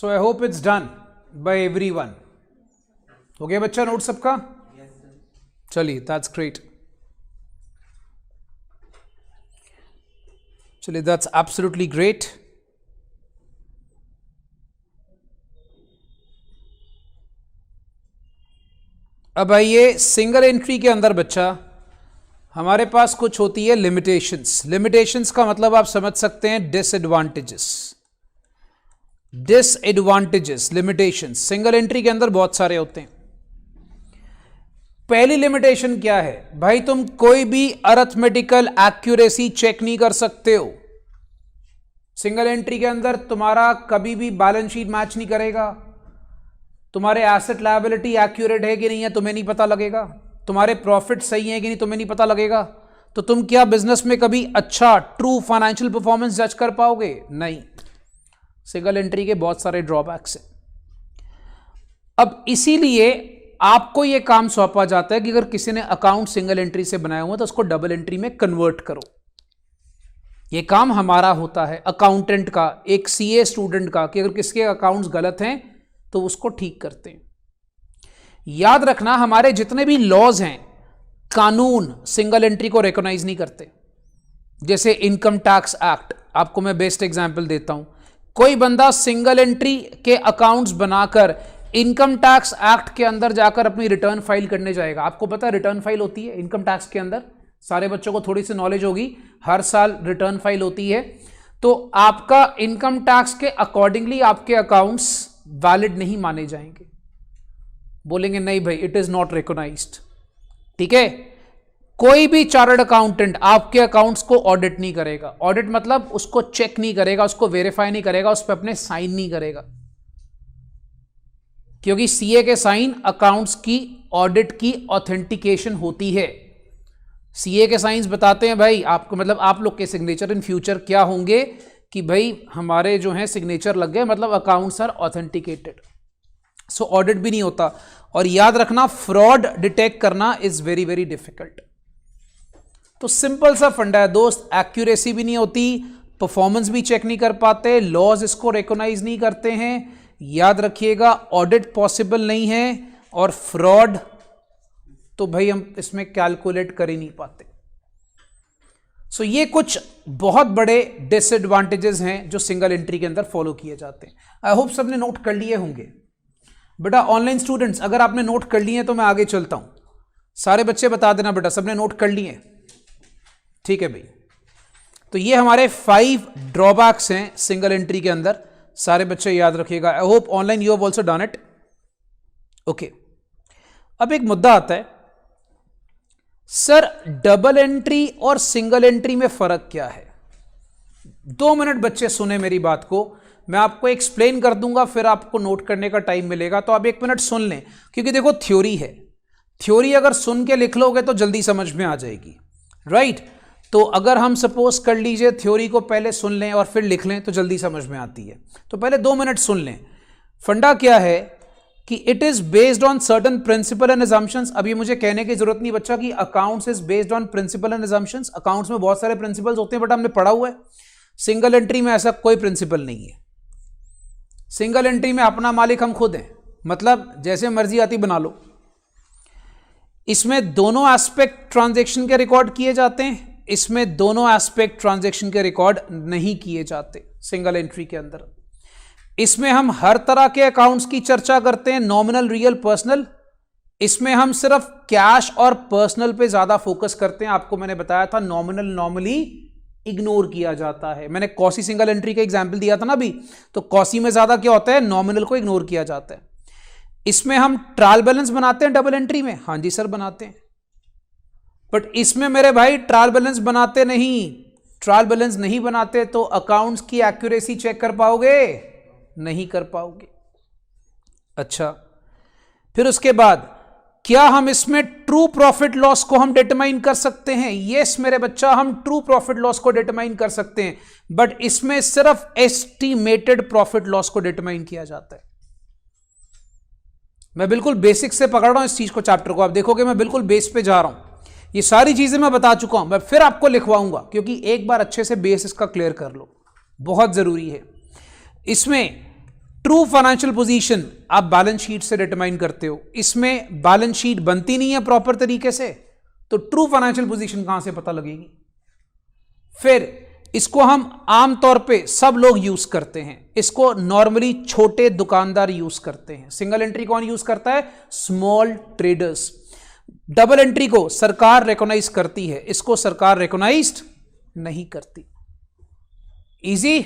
So I hope it's done by everyone. हो गया बच्चा नोट सबका? चलिए दैट्स ग्रेट, चलिए दैट्स एब्सोल्युटली ग्रेट। अब आइए सिंगल एंट्री के अंदर बच्चा हमारे पास कुछ होती है लिमिटेशंस। लिमिटेशंस का मतलब आप समझ सकते हैं disadvantages. Disadvantages, limitations single entry के अंदर बहुत सारे होते हैं। पहली लिमिटेशन क्या है भाई, तुम कोई भी अरिथमेटिकल एक्यूरेसी चेक नहीं कर सकते हो। सिंगल एंट्री के अंदर तुम्हारा कभी भी बैलेंस शीट मैच नहीं करेगा, तुम्हारे एसेट लायबिलिटी एक्यूरेट है कि नहीं है तुम्हें नहीं पता लगेगा, तुम्हारे प्रॉफिट सही है कि नहीं तुम्हें नहीं पता लगेगा। तो तुम क्या बिजनेस में कभी अच्छा ट्रू फाइनेंशियल परफॉर्मेंस जज कर पाओगे? नहीं। सिंगल एंट्री के बहुत सारे ड्रॉबैक्स हैं। अब इसीलिए आपको यह काम सौंपा जाता है कि अगर किसी ने अकाउंट सिंगल एंट्री से बनाया हुआ तो उसको डबल एंट्री में कन्वर्ट करो। यह काम हमारा होता है अकाउंटेंट का, एक सीए स्टूडेंट का, कि अगर किसके अकाउंट्स गलत हैं तो उसको ठीक करते हैं। याद रखना हमारे जितने भी लॉज हैं, कानून सिंगल एंट्री को रिकॉग्नाइज नहीं करते। जैसे इनकम टैक्स एक्ट, आपको मैं बेस्ट एग्जांपल देता हूं। कोई बंदा सिंगल एंट्री के अकाउंट्स बनाकर इनकम टैक्स एक्ट के अंदर जाकर अपनी रिटर्न फाइल करने जाएगा। आपको पता है रिटर्न फाइल होती है इनकम टैक्स के अंदर, सारे बच्चों को थोड़ी सी नॉलेज होगी, हर साल रिटर्न फाइल होती है। तो आपका इनकम टैक्स के अकॉर्डिंगली आपके अकाउंट्स वैलिड नहीं माने जाएंगे, बोलेंगे नहीं भाई इट इज नॉट रिकॉग्नाइज्ड। ठीक है, कोई भी चार्टर्ड अकाउंटेंट आपके अकाउंट्स को ऑडिट नहीं करेगा। ऑडिट मतलब उसको चेक नहीं करेगा, उसको वेरीफाई नहीं करेगा, उस पर अपने साइन नहीं करेगा, क्योंकि सीए के साइन अकाउंट्स की ऑडिट की ऑथेंटिकेशन होती है। सीए के साइंस बताते हैं भाई आपको, मतलब आप लोग के सिग्नेचर इन फ्यूचर क्या होंगे कि भाई हमारे जो है सिग्नेचर लग गए, मतलब accounts are authenticated. So audit भी नहीं होता। और याद रखना फ्रॉड डिटेक्ट करना इज वेरी वेरी डिफिकल्ट। तो सिंपल सा फंडा है दोस्त, एक्यूरेसी भी नहीं होती, परफॉर्मेंस भी चेक नहीं कर पाते, लॉज इसको रिकॉग्नाइज नहीं करते हैं। याद रखिएगा ऑडिट पॉसिबल नहीं है, और फ्रॉड तो भाई हम इसमें कैलकुलेट कर ही नहीं पाते। सो ये कुछ बहुत बड़े डिसएडवांटेजेस हैं जो सिंगल एंट्री के अंदर फॉलो किए जाते हैं। आई होप सबने नोट कर लिए होंगे। बेटा ऑनलाइन स्टूडेंट्स अगर आपने नोट कर लिए तो मैं आगे चलता हूं, सारे बच्चे बता देना बेटा सबने नोट कर लिए? ठीक है भाई। तो ये हमारे 5 ड्रॉबैक्स हैं सिंगल एंट्री के अंदर, सारे बच्चे याद रखिएगा। I hope online you have also done it. Okay, अब एक मुद्दा आता है, सर डबल एंट्री और सिंगल एंट्री में फर्क क्या है? 2 मिनट बच्चे सुने मेरी बात को, मैं आपको एक्सप्लेन कर दूंगा, फिर आपको नोट करने का टाइम मिलेगा, तो आप 1 मिनट सुन लें, क्योंकि देखो थ्योरी है, थ्योरी अगर सुन के लिख लोगे तो जल्दी समझ में आ जाएगी, राइट? तो अगर हम सपोज कर लीजिए थ्योरी को पहले सुन लें और फिर लिख लें तो जल्दी समझ में आती है। तो पहले 2 मिनट सुन लें। फंडा क्या है कि it is based on certain principle and assumptions. अभी मुझे कहने की जरूरत नहीं बच्चा कि accounts is based on principle and assumptions. Accounts में बहुत सारे प्रिंसिपल्स होते हैं, बट हमने पढ़ा हुआ है। सिंगल एंट्री में ऐसा कोई प्रिंसिपल नहीं है। सिंगल एंट्री में अपना मालिक हम खुद हैं, मतलब जैसे मर्जी आती बना लो। इसमें दोनों एस्पेक्ट ट्रांजैक्शन के रिकॉर्ड किए जाते हैं, इसमें दोनों एस्पेक्ट ट्रांजैक्शन के रिकॉर्ड नहीं किए जाते सिंगल एंट्री के अंदर। इसमें हम हर तरह के अकाउंट्स की चर्चा करते हैं, नॉमिनल, रियल, पर्सनल। इसमें हम सिर्फ कैश और पर्सनल पे ज्यादा फोकस करते हैं। आपको मैंने बताया था नॉमिनल नॉर्मली इग्नोर किया जाता है। मैंने कॉसी सिंगल एंट्री का एग्जांपल दिया था ना अभी, तो कॉसी में ज्यादा क्या होता है, नॉमिनल को इग्नोर किया जाता है। इसमें हम ट्रायल बैलेंस बनाते हैं डबल एंट्री में, हाँ जी सर बनाते हैं, बट इसमें मेरे भाई ट्रायल बैलेंस बनाते नहीं। ट्रायल बैलेंस नहीं बनाते तो अकाउंट्स की एक्यूरेसी चेक कर पाओगे? नहीं कर पाओगे। अच्छा, फिर उसके बाद क्या हम इसमें ट्रू प्रॉफिट लॉस को हम डिटरमाइन कर सकते हैं? यस मेरे बच्चा, हम ट्रू प्रॉफिट लॉस को डिटरमाइन कर सकते हैं, बट इसमें सिर्फ एस्टिमेटेड प्रॉफिट लॉस को डिटरमाइन किया जाता है। मैं बिल्कुल बेसिक से पकड़ रहा हूं इस चीज को, चैप्टर को। आप देखोगे मैं बिल्कुल बेस पे जा रहा हूं। ये सारी चीजें मैं बता चुका हूं, मैं फिर आपको लिखवाऊंगा, क्योंकि एक बार अच्छे से बेस इसका क्लियर कर लो, बहुत जरूरी है। इसमें ट्रू फाइनेंशियल पोजीशन आप बैलेंस शीट से डिटरमाइन करते हो, इसमें बैलेंस शीट बनती नहीं है प्रॉपर तरीके से, तो ट्रू फाइनेंशियल पोजीशन कहां से पता लगेगी? फिर इसको हम आमतौर पे सब लोग यूज करते हैं, इसको नॉर्मली छोटे दुकानदार यूज करते हैं। सिंगल एंट्री कौन यूज करता है? Small traders. डबल एंट्री को सरकार रिकॉग्नाइज करती है, इसको सरकार रिकॉग्नाइज्ड नहीं करती। इजी?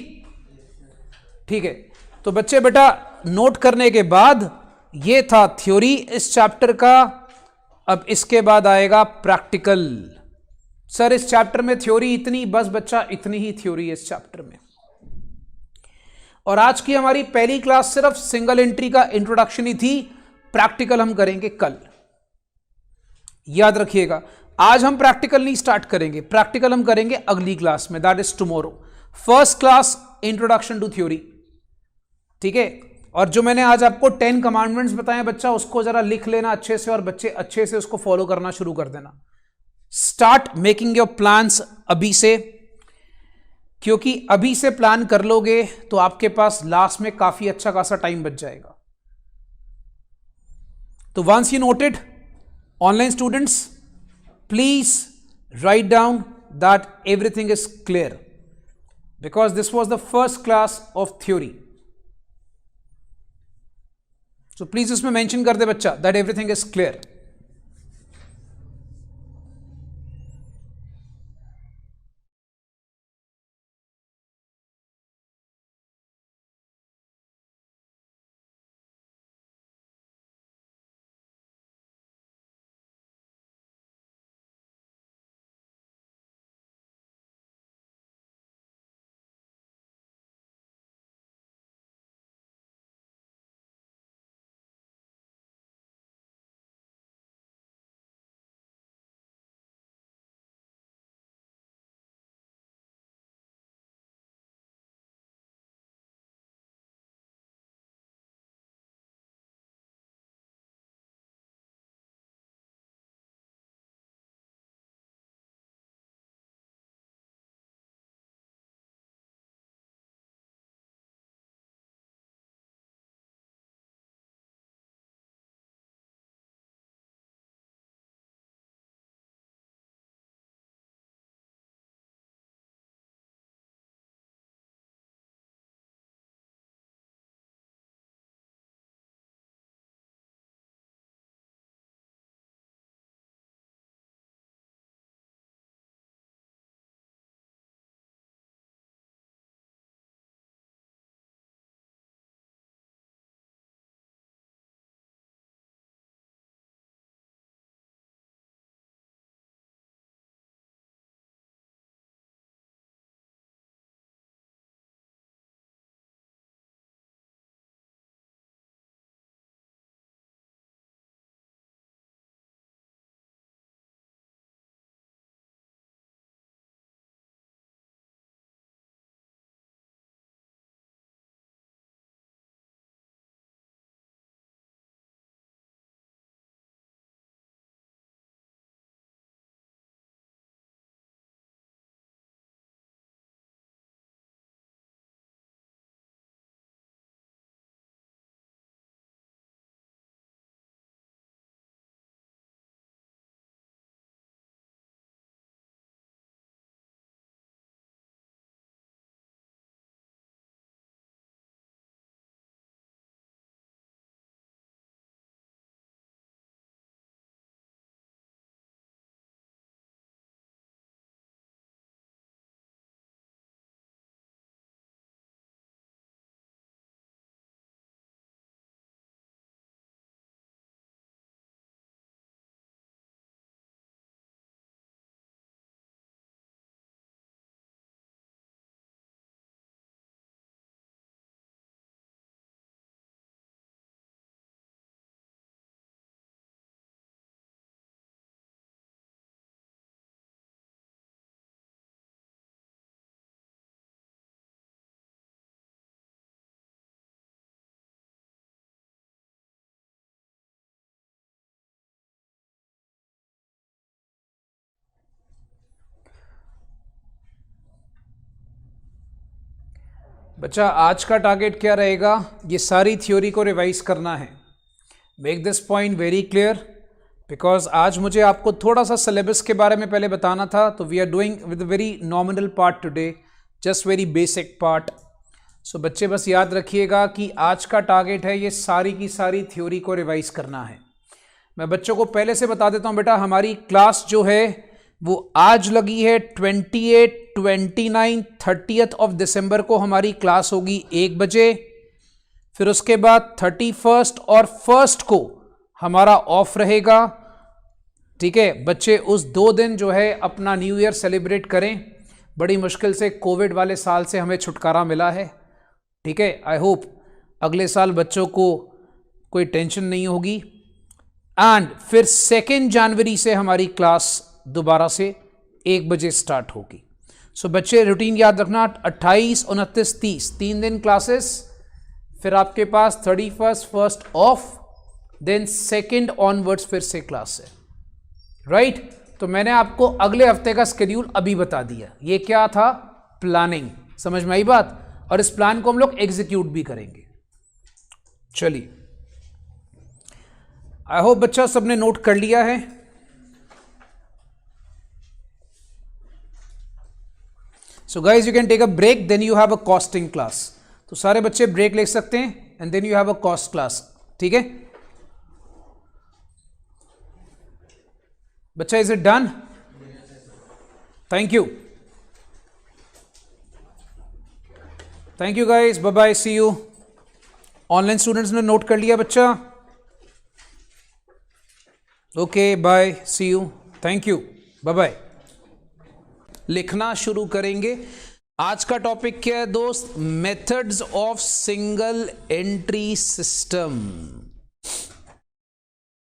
ठीक है, तो बच्चे बेटा नोट करने के बाद ये था थ्योरी इस चैप्टर का। अब इसके बाद आएगा प्रैक्टिकल। सर इस चैप्टर में थ्योरी इतनी, बस बच्चा इतनी ही थ्योरी है इस चैप्टर में। और आज की हमारी पहली क्लास सिर्फ सिंगल एंट्री का इंट्रोडक्शन ही थी, प्रैक्टिकल हम करेंगे कल, याद रखिएगा। आज हम प्रैक्टिकल नहीं स्टार्ट करेंगे, प्रैक्टिकल हम करेंगे अगली क्लास में, that is tomorrow. First class introduction to theory, ठीक है। और जो मैंने आज आपको 10 कमांडमेंट्स बताए बच्चा, उसको जरा लिख लेना अच्छे से और बच्चे अच्छे से उसको फॉलो करना शुरू कर देना। स्टार्ट मेकिंग योर प्लान्स अभी से, क्योंकि अभी से प्लान कर लोगे तो आपके पास लास्ट में काफी अच्छा खासा टाइम बच जाएगा। तो once you noted, online students please write down that everything is clear, because this was the first class of theory. So please इसमें मेंशन कर दे बच्चा that everything is clear। बच्चा आज का टारगेट क्या रहेगा, ये सारी थ्योरी को रिवाइज करना है। Make this point very clear, because आज मुझे आपको थोड़ा सा सिलेबस के बारे में पहले बताना था, तो we are doing with very nominal part today, just very basic part. So बच्चे बस याद रखिएगा कि आज का टारगेट है ये सारी की सारी थ्योरी को रिवाइज करना है। मैं बच्चों को पहले से बता देता हूं बेटा, हमारी क्लास जो है वो आज लगी है 28, 29, 30 ऑफ दिसंबर को हमारी क्लास होगी 1 बजे। फिर उसके बाद 31 और 1 को हमारा ऑफ रहेगा। ठीक है बच्चे, उस 2 दिन जो है अपना न्यू ईयर सेलिब्रेट करें। बड़ी मुश्किल से कोविड वाले साल से हमें छुटकारा मिला है। ठीक है, आई होप अगले साल बच्चों को कोई टेंशन नहीं होगी। एंड फिर 2 जनवरी से हमारी क्लास दोबारा से 1 बजे स्टार्ट होगी। सो बच्चे रूटीन याद रखना, 28, 29, 30 3 दिन क्लासेस, फिर आपके पास 31, 1 ऑफ, देन 2 ऑनवर्ड्स फिर से क्लास है। राइट तो मैंने आपको अगले हफ्ते का स्केड्यूल अभी बता दिया। ये क्या था, प्लानिंग। समझ में आई बात? और इस प्लान को हम लोग एग्जीक्यूट भी करेंगे। चलिए, आई होप बच्चा सबने नोट कर लिया है। So guys you can take a break, then you have a costing class. तो सारे बच्चे ब्रेक ले सकते हैं and then you have a cost class. ठीक है बच्चा, is it done? Thank you, thank you guys, bye bye, see you. Online students ने नोट कर लिया बच्चा? Okay bye, see you, thank you, bye bye. लिखना शुरू करेंगे। आज का टॉपिक क्या है दोस्त? Methods of single entry system.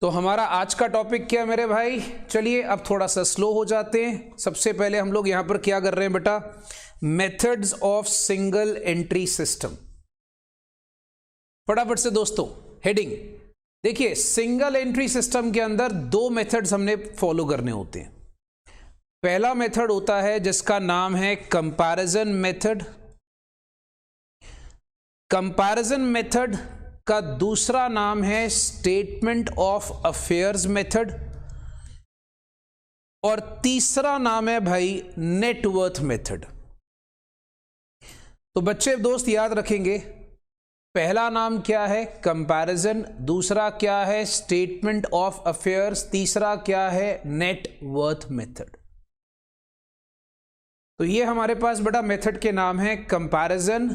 तो हमारा आज का टॉपिक क्या है मेरे भाई? चलिए अब थोड़ा सा स्लो हो जाते हैं। सबसे पहले हम लोग यहां पर क्या कर रहे हैं बेटा? Methods of single entry system. फटाफट से दोस्तों हेडिंग देखिए। सिंगल एंट्री सिस्टम के अंदर 2 मेथड्स हमने फॉलो करने होते हैं। पहला मेथड होता है जिसका नाम है कंपैरिजन मेथड। कंपैरिजन मेथड का दूसरा नाम है स्टेटमेंट ऑफ अफेयर्स मेथड, और तीसरा नाम है भाई नेटवर्थ मेथड। तो बच्चे दोस्त याद रखेंगे, पहला नाम क्या है? कंपैरिजन, दूसरा क्या है? स्टेटमेंट ऑफ अफेयर्स, तीसरा क्या है? Net worth method. तो ये हमारे पास बेटा मेथड के नाम है कंपैरिजन,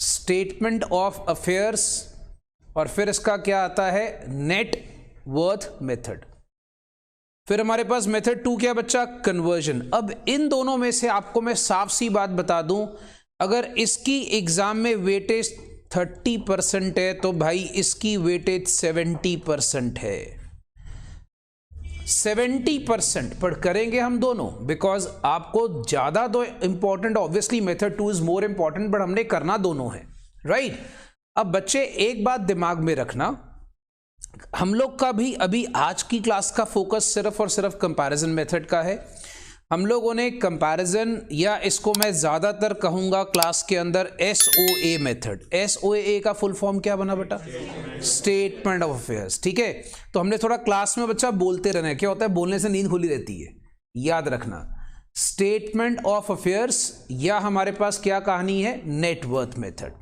स्टेटमेंट ऑफ अफेयर्स, और फिर इसका क्या आता है? Net worth method. फिर हमारे पास मेथड 2 क्या बच्चा? कन्वर्जन। अब इन दोनों में से आपको मैं साफ सी बात बता दूं, अगर इसकी एग्जाम में वेटेज 30% है तो भाई इसकी वेटेज 70% है। 70% पर करेंगे हम दोनों, बिकॉज आपको ज्यादा तो important obviously method 2 is more important, but हमने करना दोनों है। राइट अब बच्चे एक बात दिमाग में रखना, हम लोग का भी अभी आज की क्लास का फोकस सिर्फ और सिर्फ कंपैरिजन मेथड का है। हम लोगों ने कंपैरिजन, या इसको मैं ज्यादातर कहूंगा क्लास के अंदर SOA मेथड। SOA का फुल फॉर्म क्या बना बेटा? Statement of affairs. ठीक है, तो हमने थोड़ा क्लास में बच्चा बोलते रहना है। क्या होता है? बोलने से नींद खुली रहती है, याद रखना। स्टेटमेंट ऑफ अफेयर्स, या हमारे पास क्या कहानी है? Net worth method.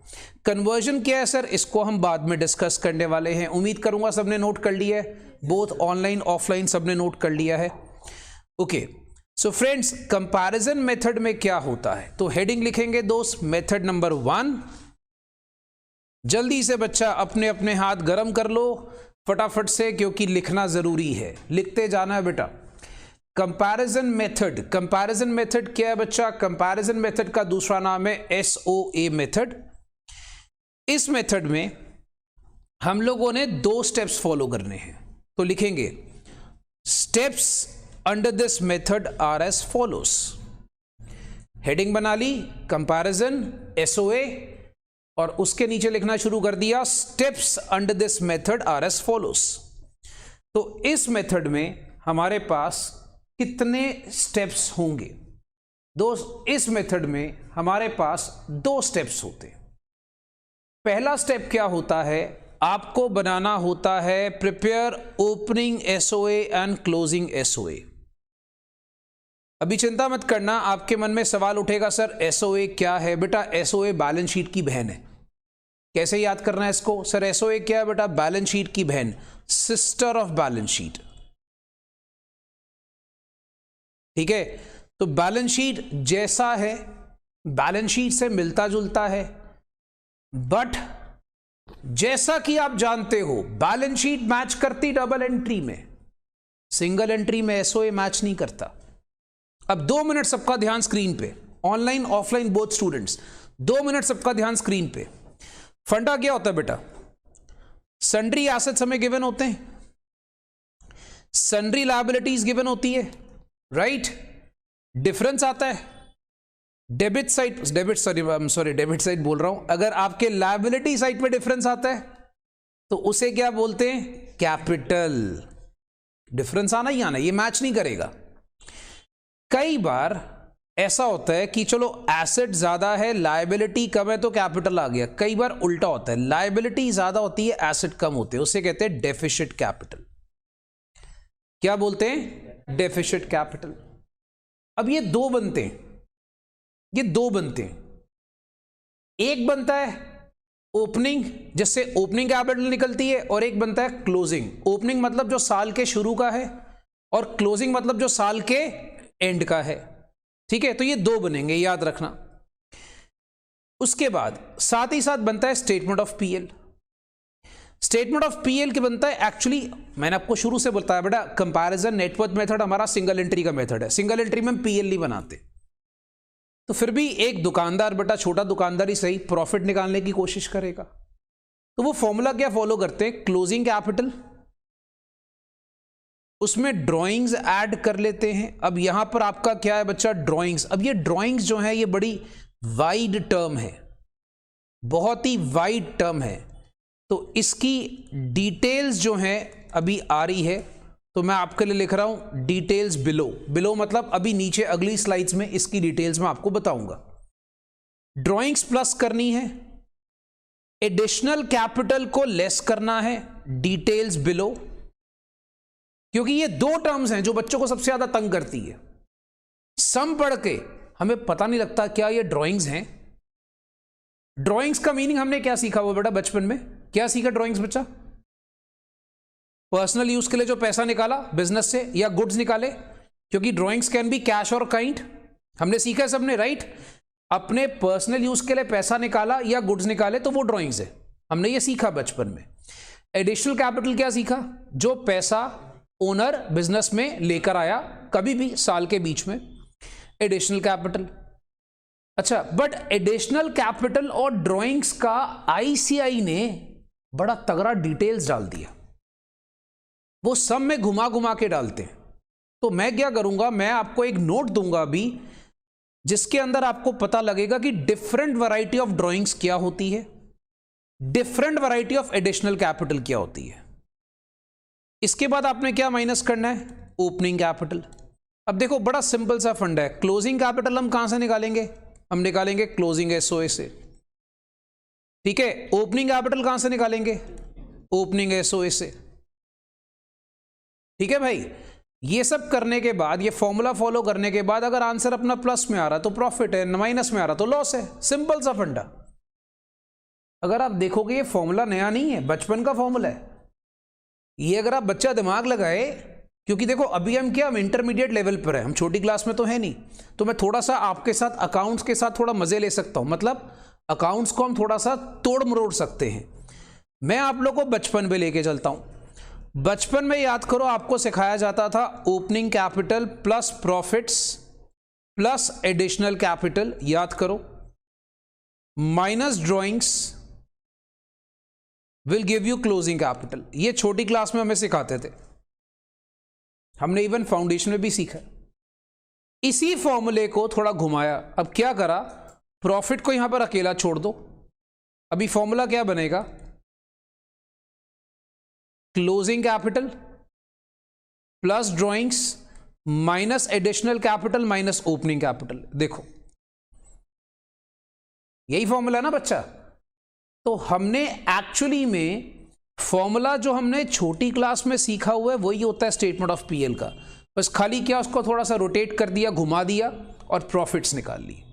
कन्वर्जन क्या है सर? इसको हम बाद में डिस्कस करने वाले हैं। उम्मीद करूंगा सबने नोट कर लिया है, बोथ ऑनलाइन ऑफलाइन सबने नोट कर लिया है। Okay so friends, comparison method में क्या होता है? तो हेडिंग लिखेंगे दोस्त, मेथड नंबर 1। जल्दी से बच्चा अपने अपने हाथ गरम कर लो फटाफट से, क्योंकि लिखना जरूरी है, लिखते जाना है बेटा। Comparison method. कंपैरिजन मेथड क्या है बच्चा? कंपैरिजन मेथड का दूसरा नाम है SOA मेथड। इस मेथड में हम लोगों ने 2 स्टेप्स फॉलो करने हैं। तो लिखेंगे steps under this method are as follows. Heading बना ली कंपैरिजन SOA, और उसके नीचे लिखना शुरू कर दिया steps under this method are as follows. तो इस मेथड में हमारे पास कितने स्टेप्स होंगे दोस्त? इस मेथड में हमारे पास 2 स्टेप्स होते हैं। पहला स्टेप क्या होता है, आपको बनाना होता है prepare opening SOA and closing SOA. अभी चिंता मत करना, आपके मन में सवाल उठेगा सर एसओए क्या है? बेटा एसओए बैलेंस शीट की बहन है। कैसे याद करना है इसको? सर एसओए क्या है बेटा? बैलेंस शीट की बहन, सिस्टर ऑफ बैलेंस शीट। ठीक है, तो बैलेंस शीट जैसा है, बैलेंस शीट से मिलता जुलता है, बट जैसा कि आप जानते हो बैलेंस शीट मैच करती डबल एंट्री में, सिंगल एंट्री में एसओए मैच नहीं करता। अब 2 मिनट सबका ध्यान स्क्रीन पे, online offline both students, 2 minute सबका ध्यान स्क्रीन पे। फंडा क्या होता है बेटा? सन्ड्री एसेट्स हमें गिवन होते हैं, सन्ड्री लायबिलिटीज गिवन होती है, राइट? डिफरेंस आता है डेबिट साइड, डेबिट साइड बोल रहा हूं, अगर आपके लायबिलिटी साइड पे डिफरेंस आता है तो उसे क्या बोलते हैं? कैपिटल। डिफरेंस आना ही आना, ये मैच नहीं करेगा। कई बार ऐसा होता है कि चलो एसेट ज्यादा है, लायबिलिटी कम है, तो कैपिटल आ गया। कई बार उल्टा होता है, लायबिलिटी ज्यादा होती है, एसेट कम होते हैं, उसे कहते हैं डेफिसिट कैपिटल। क्या बोलते हैं? Deficit capital. अब ये दो बनते हैं, ये दो बनते हैं। एक बनता है ओपनिंग, जिससे ओपनिंग कैपिटल निकलती है, और एक बनता है क्लोजिंग। ओपनिंग मतलब जो साल के शुरू का है, और क्लोजिंग मतलब जो साल के एंड का है। ठीक है, तो ये दो बनेंगे, याद रखना। उसके बाद साथ ही साथ बनता है statement of PL. Statement of PL के बनता है, एक्चुअली मैंने आपको शुरू से बताया बेटा, कंपैरिजन नेटवर्थ मेथड हमारा सिंगल एंट्री का मेथड है। सिंगल एंट्री में हम पीएल नहीं बनाते, तो फिर भी एक दुकानदार बेटा, छोटा दुकानदार ही सही, प्रॉफिट निकालने की कोशिश करेगा, तो वो फॉर्मूला क्या फॉलो करते हैं? क्लोजिंग कैपिटल, उसमें ड्राइंग्स ऐड कर लेते हैं। अब यहां पर आपका क्या है बच्चा? ड्राइंग्स। अब ये ड्राइंग्स जो है ये बड़ी वाइड टर्म है, बहुत ही वाइड टर्म है, तो इसकी डिटेल्स जो है अभी आ रही है, तो मैं आपके लिए लिख रहा हूं डिटेल्स बिलो। बिलो मतलब अभी नीचे अगली स्लाइड्स में इसकी डिटेल्स मैं आपको बताऊंगा। ड्राइंग्स प्लस करनी है, एडिशनल कैपिटल को लेस करना है, डिटेल्स बिलो। क्योंकि ये दो टर्म्स हैं जो बच्चों को सबसे ज्यादा तंग करती है। सम पढ़ के हमें पता नहीं लगता क्या ये ड्राइंग्स हैं। ड्राइंग्स का मीनिंग हमने क्या सीखा वो बेटा बचपन में? क्या सीखा ड्राइंग्स बच्चा? पर्सनल यूज के लिए जो पैसा निकाला बिजनेस से, या गुड्स निकाले, क्योंकि ड्राइंग्स कैन बी कैश और काइंड, हमने सीखा है सबने, राइट? अपने पर्सनल यूज के लिए पैसा निकाला या गुड्स निकाले तो वो ड्राइंग्स है, हमने ये सीखा बचपन में। एडिशनल कैपिटल क्या सीखा? जो पैसा ओनर बिजनेस में लेकर आया कभी भी साल के बीच में, एडिशनल कैपिटल। अच्छा, बट एडिशनल कैपिटल और ड्राइंग्स का आईसीआई ने बड़ा तगड़ा डिटेल्स डाल दिया, वो सब में घुमा घुमा के डालते हैं। तो मैं क्या करूंगा, मैं आपको एक नोट दूंगा अभी, जिसके अंदर आपको पता लगेगा कि डिफरेंट वैरायटी ऑफ ड्राइंग्स क्या होती है, different variety of additional capital क्या होती है। इसके बाद आपने क्या माइनस करना है? Opening capital. अब देखो बड़ा सिंपल सा फंडा है, क्लोजिंग कैपिटल हम कहां से निकालेंगे? हम निकालेंगे क्लोजिंग एसओए से। ठीक है, ओपनिंग कैपिटल कहां से निकालेंगे? ओपनिंग एसओए से। ठीक है भाई, ये सब करने के बाद, ये फॉर्मूला फॉलो करने के बाद, अगर आंसर अपना प्लस में आ रहा तो प्रॉफिट है, माइनस में आ रहा तो लॉस है। सिंपल सा फंडा। अगर आप देखोगे ये फॉर्मूला नया नहीं है, बचपन का फॉर्मूला है ये। अगर आप बच्चा दिमाग लगाए, क्योंकि देखो अभी हम क्या, हम इंटरमीडिएट लेवल पर है, हम छोटी क्लास में तो है नहीं, तो मैं थोड़ा सा आपके साथ अकाउंट्स के साथ थोड़ा मजे ले सकता हूं। मतलब अकाउंट्स को हम थोड़ा सा तोड़ मरोड़ सकते हैं। मैं आप लोग को बचपन में लेके चलता हूं। बचपन में याद करो, आपको सिखाया जाता था opening capital plus profits plus additional capital, याद करो, minus drawings will give you closing capital. ये छोटी क्लास में हमें सिखाते थे, हमने इवन फाउंडेशन में भी सीखा। इसी फॉर्मूले को थोड़ा घुमाया, अब क्या करा, प्रॉफिट को यहां पर अकेला छोड़ दो। अभी फॉर्मूला क्या बनेगा? Closing capital plus drawings minus additional capital minus opening capital. देखो यही फॉर्मूला है ना बच्चा, तो हमने एक्चुअली में फॉर्मूला जो हमने छोटी क्लास में सीखा हुआ है वही होता है स्टेटमेंट ऑफ पीएल का, बस खाली क्या उसको थोड़ा सा रोटेट कर दिया, घुमा दिया और प्रॉफिट्स निकाल लिए।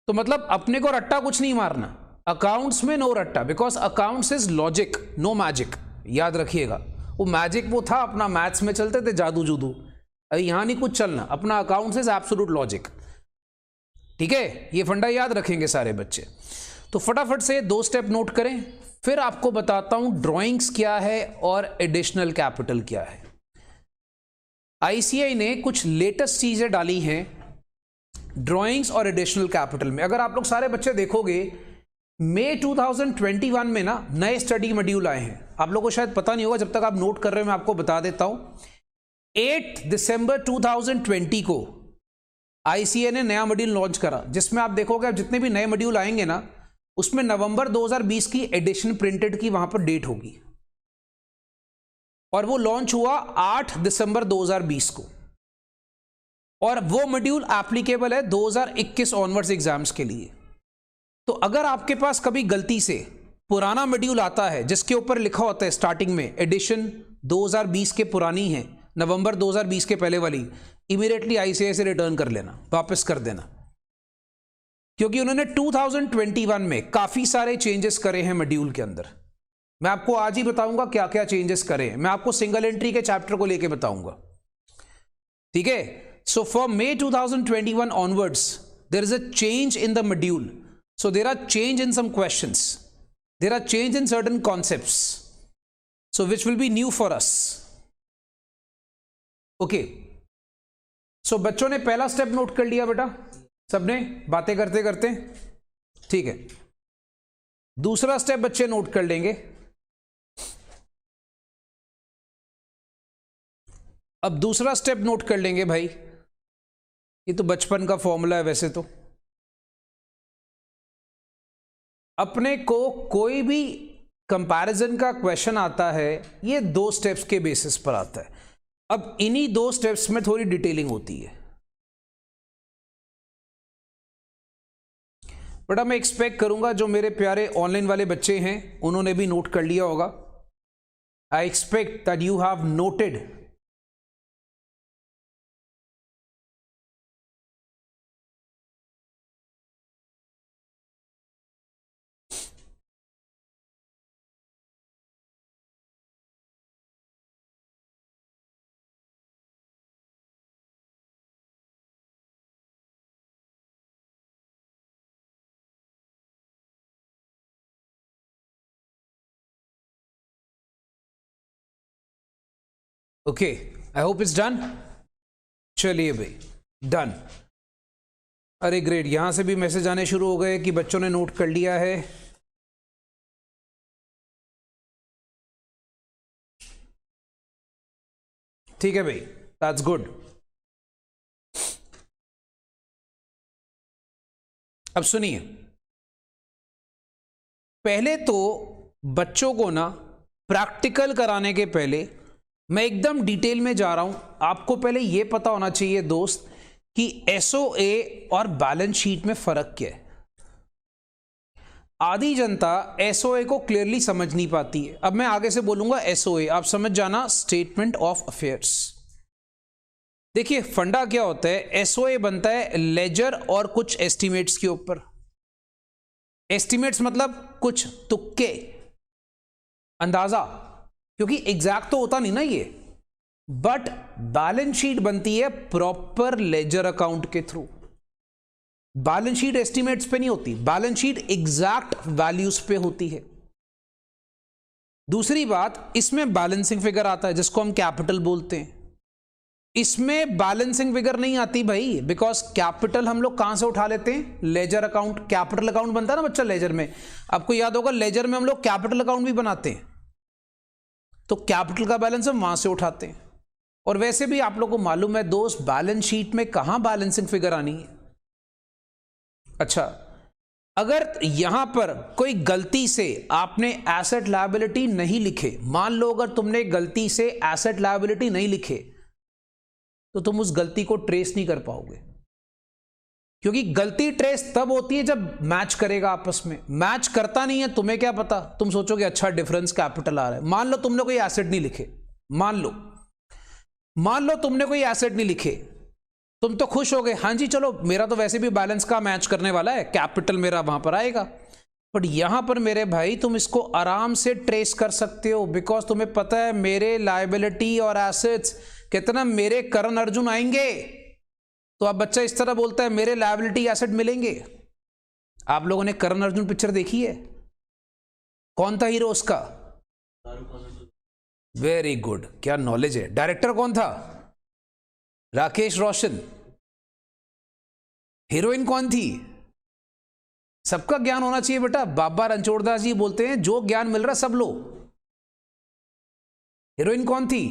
तो मतलब अपने को रट्टा कुछ नहीं मारना, अकाउंट्स में नो रट्टा, because accounts is logic no magic, याद रखिएगा। वो मैजिक वो था अपना मैथ्स में चलते थे जादू जूदू, अरे यहां नहीं कुछ चलना, अपना अकाउंट्स इज एब्सोल्यूट लॉजिक, ठीक है, ये फंडा याद रखेंगे सारे बच्चे। तो फटाफट से 2 स्टेप नोट करें, फिर आपको बताता हूं ड्राइंग्स क्या है और एडिशनल कैपिटल क्या है। आईसीआई ने कुछ लेटेस्ट चीजें डाली हैं ड्राइंग्स और एडिशनल कैपिटल में। अगर आप लोग सारे बच्चे देखोगे, मई 2021 में ना नए स्टडी मॉड्यूल आए हैं, आप लोगों को शायद पता नहीं होगा, जब तक आप नोट कर रहे हो मैं आपको बता देता हूं। 8 दिसंबर 2020 को आईसीए ने नया मॉड्यूल लॉन्च करा, जिसमें आप देखोगे अब जितने भी नए मॉड्यूल आएंगे ना, उसमें नवंबर 2020 की एडिशन प्रिंटेड की वहां पर डेट होगी, और वो लॉन्च हुआ 8 दिसंबर 2020 को, और वो मॉड्यूल एप्लीकेबल है 2021 ऑनवर्ड्स एग्जाम्स के लिए। तो अगर आपके पास कभी गलती से पुराना मॉड्यूल आता है जिसके ऊपर लिखा होता है स्टार्टिंग में एडिशन 2020 के पुरानी है, नवंबर 2020 के पहले वाली, इमीडिएटली आईसीआई से रिटर्न कर लेना, वापस कर देना, क्योंकि उन्होंने 2021 में काफी सारे चेंजेस करे हैं मॉड्यूल के अंदर। मैं आपको आज ही बताऊंगा क्या क्या चेंजेस करे हैं, मैं आपको सिंगल एंट्री के चैप्टर को लेके बताऊंगा, ठीक है। So for May 2021 onwards there is a change in the module, so there are change in some questions, there are change in certain concepts, so which will be new for us, okay। सो बच्चों ने पहला step note कर लिया बेटा, सबने बातें करते करते, ठीक है। दूसरा स्टेप बच्चे नोट कर लेंगे। अब दूसरा स्टेप नोट कर लेंगे भाई, ये तो बचपन का फॉर्मूला है वैसे तो। अपने को कोई भी कंपैरिजन का क्वेश्चन आता है, ये 2 स्टेप्स के बेसिस पर आता है। अब इन्हीं 2 स्टेप्स में थोड़ी डिटेलिंग होती है, बड़ा मैं एक्सपेक्ट करूंगा जो मेरे प्यारे ऑनलाइन वाले बच्चे हैं उन्होंने भी नोट कर लिया होगा। I expect that you have noted okay, I hope it's done. चलिए भाई, डन। अरे ग्रेट, यहां से भी मैसेज आने शुरू हो गए कि बच्चों ने नोट कर लिया है। ठीक है भाई, दैट्स गुड। अब सुनिए, पहले तो बच्चों को ना प्रैक्टिकल कराने के पहले मैं एकदम डिटेल में जा रहा हूं। आपको पहले यह पता होना चाहिए दोस्त कि एसओए और बैलेंस शीट में फर्क क्या है। आधी जनता एसओए को क्लियरली समझ नहीं पाती है। अब मैं आगे से बोलूंगा एसओए, आप समझ जाना स्टेटमेंट ऑफ अफेयर्स। देखिए फंडा क्या होता है, एसओए बनता है लेजर और कुछ एस्टिमेट्स के ऊपर। एस्टिमेट्स मतलब कुछ तुक्के, अंदाजा, क्योंकि एग्जैक्ट तो होता नहीं ना ये। बट बैलेंस शीट बनती है प्रॉपर लेजर अकाउंट के थ्रू। बैलेंस शीट एस्टिमेट्स पे नहीं होती, बैलेंस शीट एग्जैक्ट वैल्यूज पे होती है। दूसरी बात, इसमें बैलेंसिंग फिगर आता है जिसको हम कैपिटल बोलते हैं। इसमें बैलेंसिंग फिगर नहीं आती भाई, बिकॉज कैपिटल हम लोग कहां से उठा लेते हैं, लेजर अकाउंट। कैपिटल अकाउंट बनता है ना बच्चा लेजर में, आपको याद होगा लेजर में हम लोग कैपिटल अकाउंट भी बनाते हैं, तो कैपिटल का बैलेंस हम वहां से उठाते हैं। और वैसे भी आप लोगों को मालूम है दोस्त, बैलेंस शीट में कहां बैलेंसिंग फिगर आनी है। अच्छा, अगर यहां पर कोई गलती से आपने एसेट लायबिलिटी नहीं लिखे, मान लो अगर तुमने गलती से एसेट लायबिलिटी नहीं लिखे, तो तुम उस गलती को ट्रेस नहीं कर पाओगे। क्योंकि गलती ट्रेस तब होती है जब मैच करेगा आपस में, मैच करता नहीं है, तुम्हें क्या पता, तुम सोचोगे अच्छा डिफरेंस कैपिटल आ रहा है। मान लो तुमने कोई एसेट नहीं लिखे, मान लो तुमने कोई एसेट नहीं लिखे, तुम तो खुश हो गए, हाँ जी चलो मेरा तो वैसे भी बैलेंस का मैच करने वाला है, कैपिटल मेरा वहां पर आएगा। बट यहां पर मेरे भाई तुम इसको आराम से ट्रेस कर सकते हो, बिकॉज तुम्हें पता है मेरे लायबिलिटी और एसेट्स कितना, मेरे करण अर्जुन आएंगे। तो अब बच्चा इस तरह बोलता है मेरे लायबिलिटी एसेट मिलेंगे। आप लोगों ने करण अर्जुन पिक्चर देखी है? कौन था हीरो उसका? वेरी गुड, क्या नॉलेज है। डायरेक्टर कौन था? राकेश रोशन। हीरोइन कौन थी? सबका ज्ञान होना चाहिए बेटा। बाबा रणछोड़ दास जी बोलते हैं जो ज्ञान मिल रहा सब लो। हीरोइन कौन थी?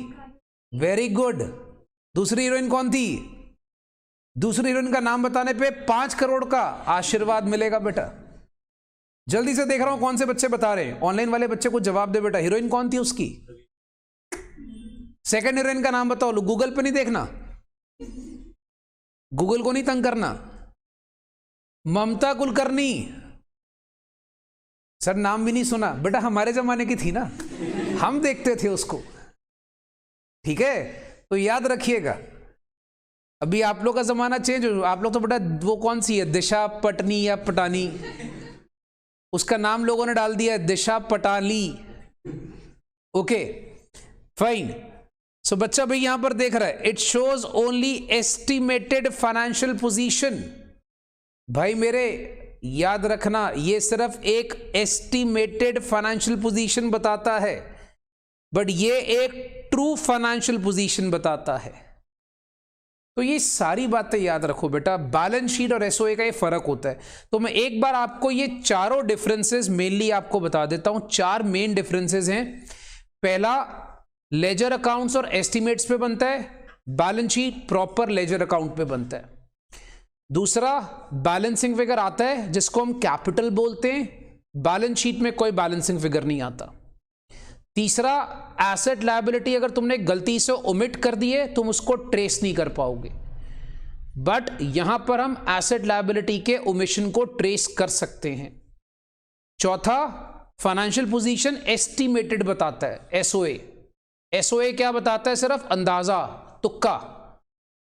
Very good. दूसरी हीरोइन कौन थी? दूसरी हीरोइन का नाम बताने पे 5 करोड़ का आशीर्वाद मिलेगा बेटा। जल्दी से देख रहा हूं कौन से बच्चे बता रहे हैं, ऑनलाइन वाले बच्चे को जवाब दे बेटा। हीरोइन कौन थी उसकी? सेकंड हीरोइन का नाम बताओ। गूगल पे नहीं देखना, गूगल को नहीं तंग करना। ममता कुलकर्णी। सर नाम भी नहीं सुना बेटा, हमारे जमाने की थी ना, हम देखते थे उसको, ठीक है? तो याद रखिएगा, अभी आप लोग का जमाना चेंज हो। आप लोग तो बेटा वो कौन सी है, दिशा पटनी या पटानी, उसका नाम लोगों ने डाल दिया है दिशा पटाली। Okay fine. सो बच्चा भाई यहां पर देख रहा है it shows only estimated financial position. भाई मेरे याद रखना ये सिर्फ एक एस्टिमेटेड फाइनेंशियल पोजीशन बताता है, बट ये एक ट्रू फाइनेंशियल पोजीशन बताता है। तो ये सारी बातें याद रखो बेटा। बैलेंस शीट और एसओए का ये फर्क होता है। तो मैं एक बार आपको ये चारों डिफरेंसेस मेनली आपको बता देता हूं। 4 मेन डिफरेंसेस हैं। पहला, लेजर अकाउंट्स और एस्टिमेट्स पे बनता है, balance sheet proper ledger account पे बनता है। दूसरा, बैलेंसिंग फिगर आता है जिसको हम कैपिटल बोलते हैं, बैलेंस शीट में कोई बैलेंसिंग फिगर नहीं आता। तीसरा, एसेट लायबिलिटी अगर तुमने गलती से ओमिट कर दिए तुम उसको ट्रेस नहीं कर पाओगे, बट यहां पर हम एसेट लायबिलिटी के ओमिशन को ट्रेस कर सकते हैं। चौथा, फाइनेंशियल पोजीशन एस्टिमेटेड बताता है, एसओए। एसओए क्या बताता है? सिर्फ अंदाजा, तुक्का।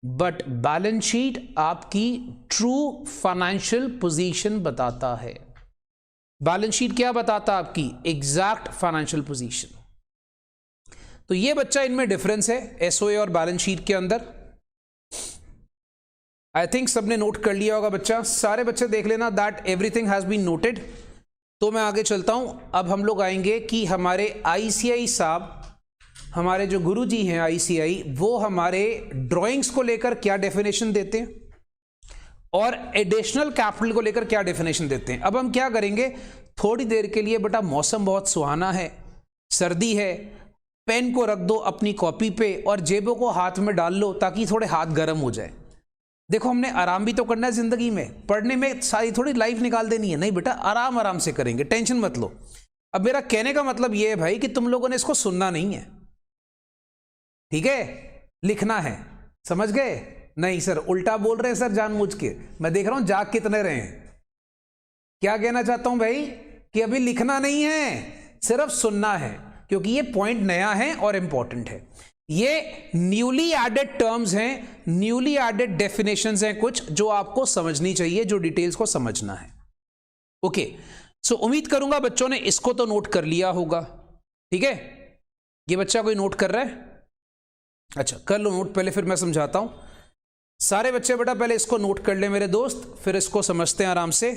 बट बैलेंस शीट आपकी ट्रू फाइनेंशियल पोजीशन बताता है। बैलेंस शीट क्या बताता है? आपकी एग्जैक्ट फाइनेंशियल पोजीशन। तो ये बच्चा इनमें डिफरेंस है एसओए और बैलेंस शीट के अंदर। आई थिंक सबने नोट कर लिया होगा बच्चा, सारे बच्चे देख लेना that everything has been noted. तो मैं आगे चलता हूं। अब हम लोग आएंगे कि हमारे आईसीआई साहब, हमारे जो गुरुजी हैं आईसीआई, वो हमारे ड्राइंग्स को लेकर क्या डेफिनेशन देते हैं और एडिशनल कैपिटल को लेकर क्या डेफिनेशन देते हैं। अब हम क्या करेंगे, थोड़ी देर के लिए बेटा मौसम बहुत सुहाना है, सर्दी है, पेन को रख दो अपनी कॉपी पे और जेबों को हाथ में डाल लो ताकि थोड़े हाथ गर्म हो जाए। देखो हमने आराम भी तो करना है जिंदगी में, पढ़ने में सारी थोड़ी लाइफ निकाल देनी है नहीं बेटा, आराम आराम से करेंगे, टेंशन मत लो। अब मेरा कहने का मतलब यह है भाई कि तुम लोगों ने इसको सुनना नहीं है, ठीक है, लिखना है, समझ गए? नहीं सर उल्टा बोल रहे हैं सर जानबूझ के, मैं देख रहा हूं जाग कितने रहे हैं। क्या कहना चाहता हूं भाई कि अभी लिखना नहीं है, सिर्फ सुनना है, क्योंकि ये पॉइंट नया है और इंपॉर्टेंट है। ये न्यूली एडेड टर्म्स हैं, न्यूली एडेड डेफिनेशंस हैं कुछ जो आपको समझनी चाहिए, जो डिटेल्स को समझना है। ओके सो उम्मीद करूंगा बच्चों ने इसको तो नोट कर लिया होगा, ठीक है? ये बच्चा कोई नोट कर रहा है? अच्छा कर लो नोट पहले, फिर मैं समझाता हूं। सारे बच्चे बेटा पहले इसको नोट कर ले मेरे दोस्त, फिर इसको समझते हैं आराम से।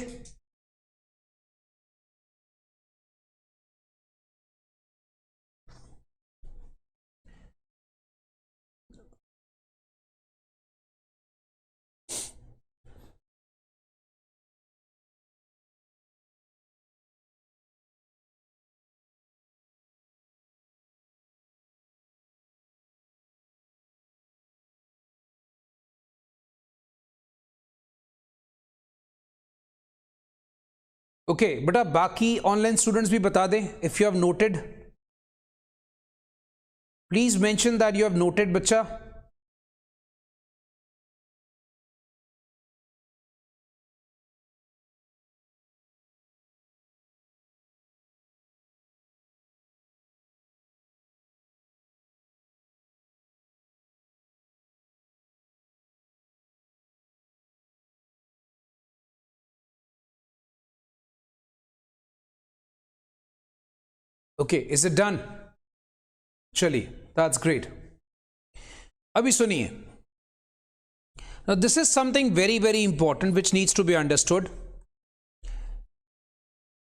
ओके बेटा बाकी ऑनलाइन स्टूडेंट्स भी बता दें if you have noted, please mention that you have noted बच्चा। Okay, is it done? चलिए, दैट्स ग्रेट। अभी सुनिए, now this is something very very important which needs to be understood.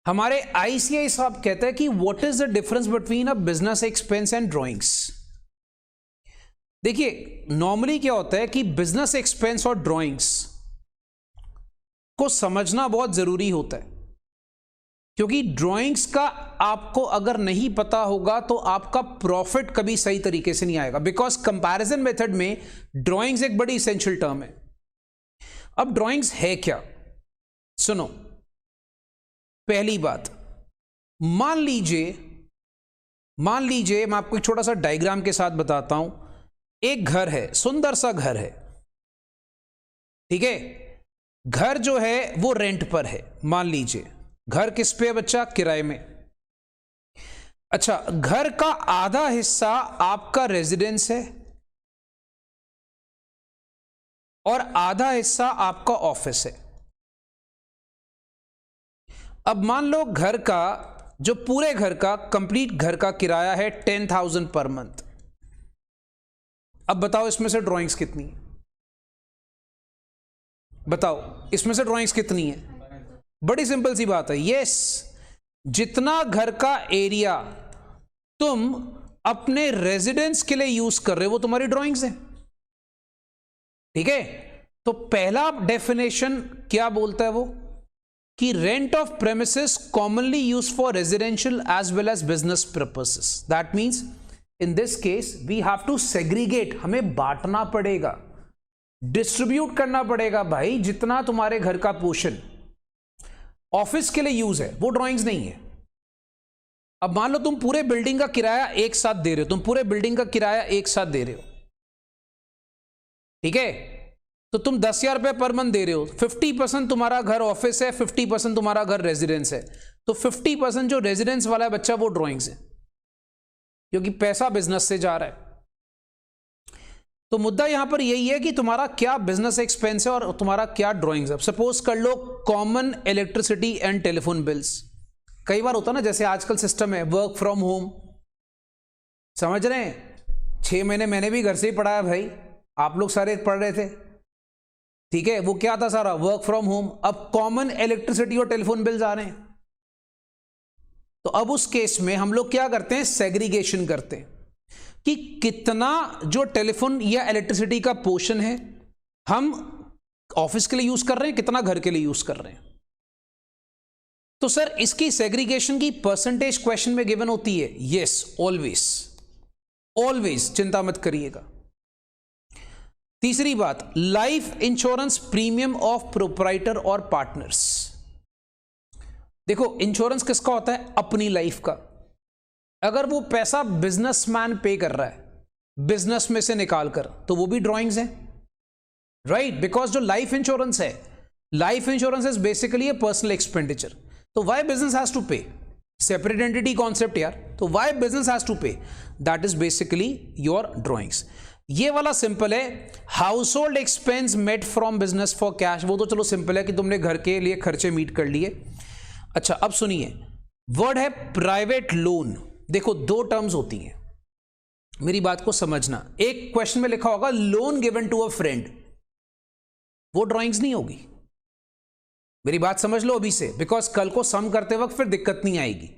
हमारे ICI साहब कहते हैं कि what is the difference between a business expense and drawings? देखिए, नॉर्मली क्या होता है कि बिजनेस एक्सपेंस और ड्राइंग्स को समझना बहुत जरूरी होता है, क्योंकि ड्राइंग्स का आपको अगर नहीं पता होगा तो आपका प्रॉफिट कभी सही तरीके से नहीं आएगा, बिकॉज कंपैरिजन मेथड में ड्राइंग्स एक बड़ी इसेंशियल टर्म है। अब ड्राइंग्स है क्या? सुनो, पहली बात, मान लीजिए मैं आपको एक छोटा सा डायग्राम के साथ बताता हूं। एक घर है, सुंदर सा घर है, ठीक है। घर जो है वो रेंट पर है, मान लीजिए। घर किस पे है बच्चा? किराए में। अच्छा, घर का आधा हिस्सा आपका रेजिडेंस है और आधा हिस्सा आपका ऑफिस है। अब मान लो घर का, जो पूरे घर का, कंप्लीट घर का किराया है 10,000 पर मंथ। अब बताओ इसमें से ड्राइंग्स कितनी है? बताओ इसमें से ड्राइंग्स कितनी है? बड़ी सिंपल सी बात है, यस, जितना घर का एरिया तुम अपने रेजिडेंस के लिए यूज कर रहे हो वो तुम्हारी ड्राइंग्स है, ठीक है। तो पहला डेफिनेशन क्या बोलता है वो, कि rent of premises commonly use for residential as well as business purposes. That means in this case we have to segregate, हमें बांटना पड़ेगा, डिस्ट्रीब्यूट करना पड़ेगा। भाई, जितना तुम्हारे घर का पोर्शन ऑफिस के लिए यूज है वो ड्राइंग्स नहीं है। अब मान लो तुम पूरे बिल्डिंग का किराया एक साथ दे रहे हो, ठीक है। तो तुम 10,000 रुपए पर मंथ दे रहे हो, 50% तुम्हारा घर ऑफिस है, 50% तुम्हारा घर रेजिडेंस है। तो 50% जो रेजिडेंस वाला है बच्चा वो ड्राइंग्स है, क्योंकि पैसा बिजनेस से जा रहा है। तो मुद्दा यहां पर यही है कि तुम्हारा क्या बिजनेस एक्सपेंस है और तुम्हारा क्या ड्राइंग्स है। सपोज कर लो common electricity and telephone bills. कई बार होता ना, जैसे आजकल सिस्टम है वर्क फ्रॉम होम, समझ रहे हैं? 6 महीने मैंने भी घर से ही पढ़ाया भाई, आप लोग सारे पढ़ रहे थे, ठीक है। वो क्या था सारा? Work from home. अब कॉमन इलेक्ट्रिसिटी और टेलीफोन बिल्स आ रहे हैं, तो अब उस केस में हम लोग क्या करते हैं? सेग्रीगेशन करते हैं कि कितना जो टेलीफोन या इलेक्ट्रिसिटी का पोर्शन है हम ऑफिस के लिए यूज कर रहे हैं, कितना घर के लिए यूज कर रहे हैं। तो सर इसकी सेग्रीगेशन की परसेंटेज क्वेश्चन में गिवन होती है? यस, ऑलवेज, चिंता मत करिएगा। तीसरी बात, life insurance premium of proprietor और पार्टनर्स। देखो, इंश्योरेंस किसका होता है? अपनी लाइफ का। अगर वो पैसा बिजनेसमैन पे कर रहा है बिजनेस में से निकाल कर, तो वो भी ड्राइंग्स है, राइट। बिकॉज जो life insurance is basically a personal expenditure. तो why business has to pay? Separate entity concept यार। तो why business has to pay? That is basically your drawings. ये वाला सिंपल है, household expense met from business for cash. वो तो चलो simple है कि तुमने घर के लिए खर्चे मीट कर लिए। अच्छा, अब सुनिए, वर्ड है प्राइवेट लोन। देखो, 2 टर्म्स होती हैं, मेरी बात को समझना। एक क्वेश्चन में लिखा होगा loan given to a friend, वो ड्राइंग्स नहीं होगी। मेरी बात समझ लो अभी से, बिकॉज कल को सम करते वक्त फिर दिक्कत नहीं आएगी।